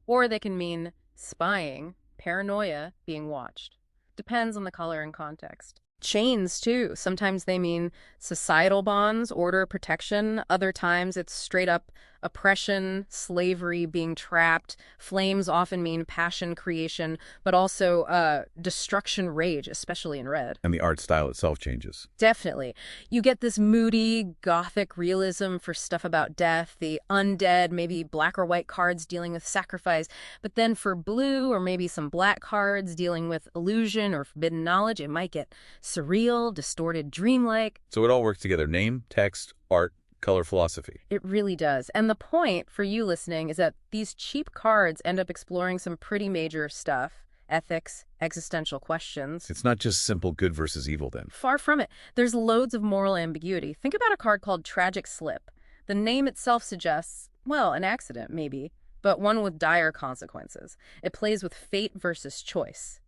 Or they can mean spying, paranoia, being watched. Depends on the color and context. Chains, too. Sometimes they mean societal bonds, order, protection. Other times it's straight up oppression, slavery, being trapped. Flames often mean passion, creation, but also destruction, rage, especially in red. And the art style itself changes. Definitely. You get this moody, gothic realism for stuff about death, the undead, maybe black or white cards dealing with sacrifice. But then for blue or maybe some black cards dealing with illusion or forbidden knowledge, it might get surreal, distorted, dreamlike. So it all works together. Name, text, art, color, philosophy. It really does. And the point for you listening is that these cheap cards end up exploring some pretty major stuff. Ethics, existential questions. It's not just simple good versus evil then. Far from it. There's loads of moral ambiguity. Think about a card called Tragic Slip. The name itself suggests, well, an accident maybe, but one with dire consequences. It plays with fate versus choice.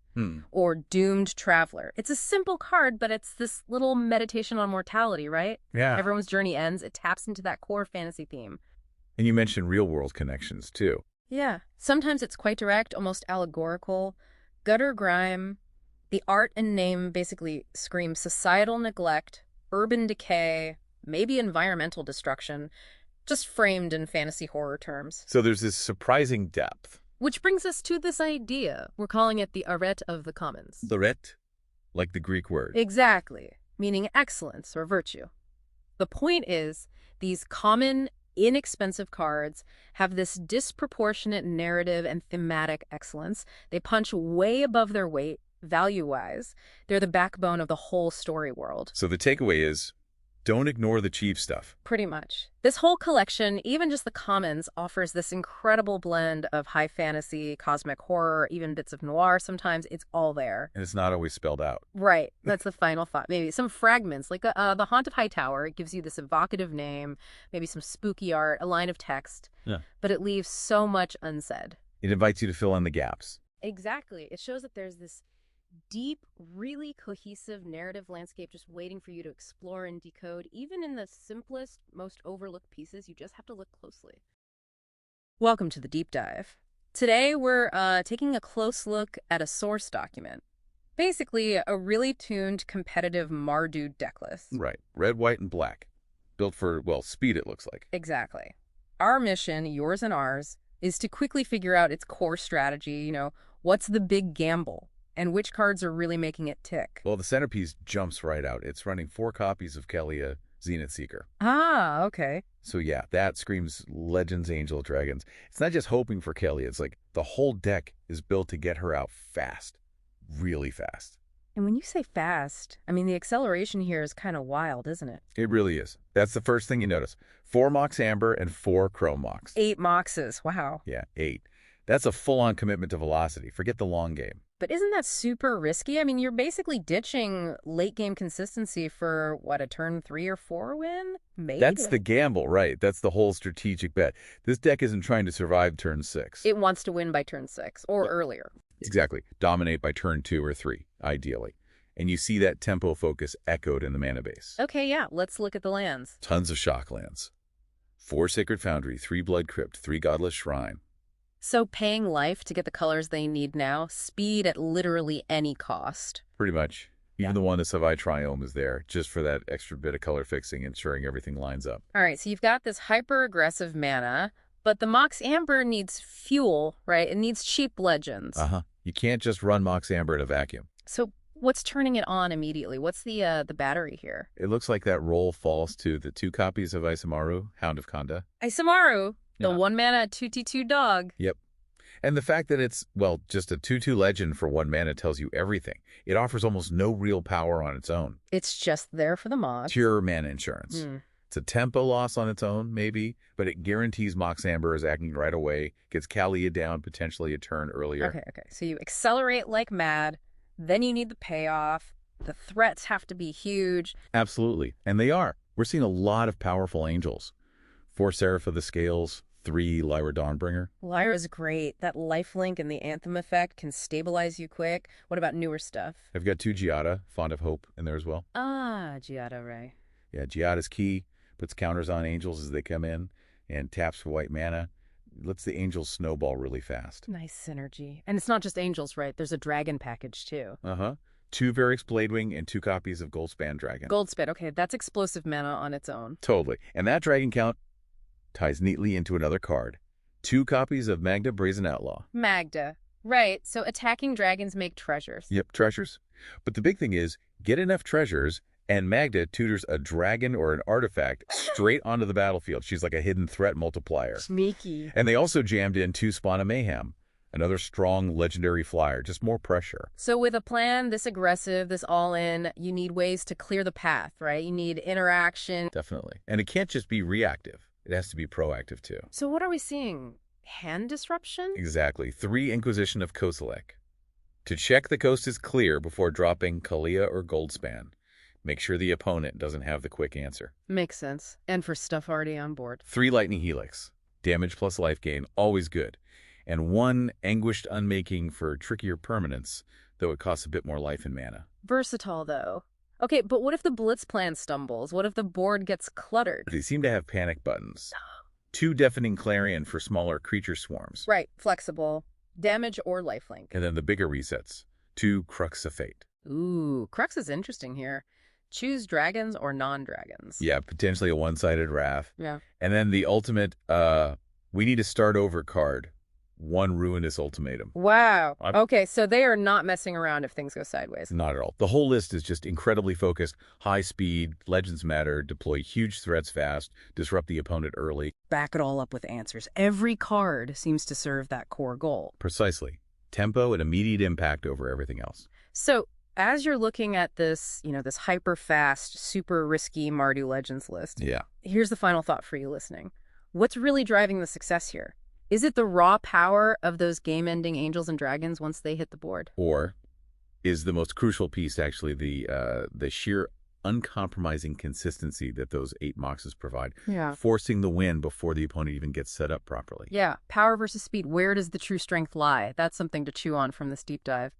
Or Doomed Traveler. It's a simple card, but it's this little meditation on mortality, right? Yeah. Everyone's journey ends. It taps into that core fantasy theme. And you mentioned real-world connections, too. Yeah. Sometimes it's quite direct, almost allegorical. Gutter grime. The art and name basically scream societal neglect, urban decay, maybe environmental destruction, just framed in fantasy horror terms. So there's this surprising depth. Which brings us to this idea. We're calling it the arete of the commons. L'arete, like the Greek word. Exactly, meaning excellence or virtue. The point is, these common, inexpensive cards have this disproportionate narrative and thematic excellence. They punch way above their weight, value-wise. They're the backbone of the whole story world. So the takeaway is, don't ignore the cheap stuff. Pretty much. This whole collection, even just the commons, offers this incredible blend of high fantasy, cosmic horror, even bits of noir sometimes. It's all there. And it's not always spelled out. Right. That's the final thought. Maybe some fragments, like the Haunted Hightower. It gives you this evocative name, maybe some spooky art, a line of text. Yeah. But it leaves so much unsaid. It invites you to fill in the gaps. Exactly. It shows that there's this deep, really cohesive narrative landscape just waiting for you to explore and decode. Even in the simplest, most overlooked pieces, you just have to look closely. Welcome to the deep dive. Today, we're taking a close look at a source document. Basically, a really tuned, competitive Marduk deck list. Right. Red, white, and black. Built for, well, speed, it looks like. Exactly. Our mission, yours and ours, is to quickly figure out its core strategy, what's the big gamble? And which cards are really making it tick? Well, the centerpiece jumps right out. It's running 4 copies of Kelia, Zenith Seeker. Ah, okay. So yeah, that screams Legends, Angel, Dragons. It's not just hoping for Kelia. It's like the whole deck is built to get her out fast. Really fast. And when you say fast, I mean, the acceleration here is kind of wild, isn't it? It really is. That's the first thing you notice. 4 Mox Amber and 4 Chrome Mox. 8 Moxes. Wow. Yeah, 8. That's a full-on commitment to velocity. Forget the long game. But isn't that super risky? I mean, you're basically ditching late-game consistency for, what, a turn 3 or 4 win? Maybe. That's the gamble, right? That's the whole strategic bet. This deck isn't trying to survive turn 6. It wants to win by turn 6 or earlier. Exactly. Dominate by turn 2 or 3, ideally. And you see that tempo focus echoed in the mana base. Okay, yeah, let's look at the lands. Tons of shock lands. 4 Sacred Foundry, 3 Blood Crypt, 3 Godless Shrine. So paying life to get the colors they need now, speed at literally any cost. Pretty much. Even the one, the Savai Triome, is there just for that extra bit of color fixing, ensuring everything lines up. All right, so you've got this hyper-aggressive mana, but the Mox Amber needs fuel, right? It needs cheap legends. Uh-huh. You can't just run Mox Amber in a vacuum. So what's turning it on immediately? What's the battery here? It looks like that roll falls to the 2 copies of Isamaru, Hound of Kanda. Isamaru, the Yeah. 1-mana 2/2 dog. Yep. And the fact that it's, well, just a 2/2 legend for 1 mana tells you everything. It offers almost no real power on its own. It's just there for the Mox. Pure mana insurance. Hmm. It's a tempo loss on its own, maybe, but it guarantees Mox Amber is acting right away, gets Kalia down potentially a turn earlier. Okay. So you accelerate like mad, then you need the payoff. The threats have to be huge. Absolutely. And they are. We're seeing a lot of powerful angels. 4 Seraph of the Scales, 3 Lyra Dawnbringer. Lyra's great. That lifelink and the Anthem effect can stabilize you quick. What about newer stuff? I've got 2 Giada, Fond of Hope, in there as well. Ah, Giada Ray. Yeah, Giada's key, puts counters on angels as they come in, and taps for white mana. Lets the angels snowball really fast. Nice synergy. And it's not just angels, right? There's a dragon package, too. Uh-huh. 2 Varix Bladewing and 2 copies of Goldspan Dragon. Goldspit, okay, that's explosive mana on its own. Totally. And that dragon count ties neatly into another card. 2 copies of Magda Brazen Outlaw. Magda. Right, so attacking dragons make treasures. Yep, treasures. But the big thing is, get enough treasures, and Magda tutors a dragon or an artifact straight onto the battlefield. She's like a hidden threat multiplier. Sneaky. And they also jammed in 2 Spawn of Mayhem. Another strong legendary flyer, just more pressure. So with a plan this aggressive, this all-in, you need ways to clear the path, right? You need interaction. Definitely. And it can't just be reactive. It has to be proactive, too. So what are we seeing? Hand disruption? Exactly. 3 Inquisition of Kozilek. To check the coast is clear before dropping Kalia or Goldspan. Make sure the opponent doesn't have the quick answer. Makes sense. And for stuff already on board. 3 Lightning Helix. Damage plus life gain, always good. And 1 Anguished Unmaking for trickier permanence, though it costs a bit more life and mana. Versatile, though. Okay, but what if the Blitz plan stumbles? What if the board gets cluttered? They seem to have panic buttons. 2 Deafening Clarion for smaller creature swarms. Right, flexible. Damage or lifelink. And then the bigger resets. 2 Crux of Fate. Ooh, Crux is interesting here. Choose dragons or non-dragons. Yeah, potentially a one-sided wrath. Yeah. And then the ultimate, we need to start over card. One ruinous ultimatum. Wow. Okay, so they are not messing around if things go sideways. Not at all. The whole list is just incredibly focused, high speed, legends matter, deploy huge threats fast, disrupt the opponent early. Back it all up with answers. Every card seems to serve that core goal. Precisely. Tempo and immediate impact over everything else. So, as you're looking at this, this hyper-fast, super risky Mardu Legends list, Yeah. here's the final thought for you listening. What's really driving the success here? Is it the raw power of those game-ending angels and dragons once they hit the board? Or is the most crucial piece actually the sheer uncompromising consistency that those 8 moxes provide, forcing the win before the opponent even gets set up properly? Yeah, power versus speed. Where does the true strength lie? That's something to chew on from this deep dive.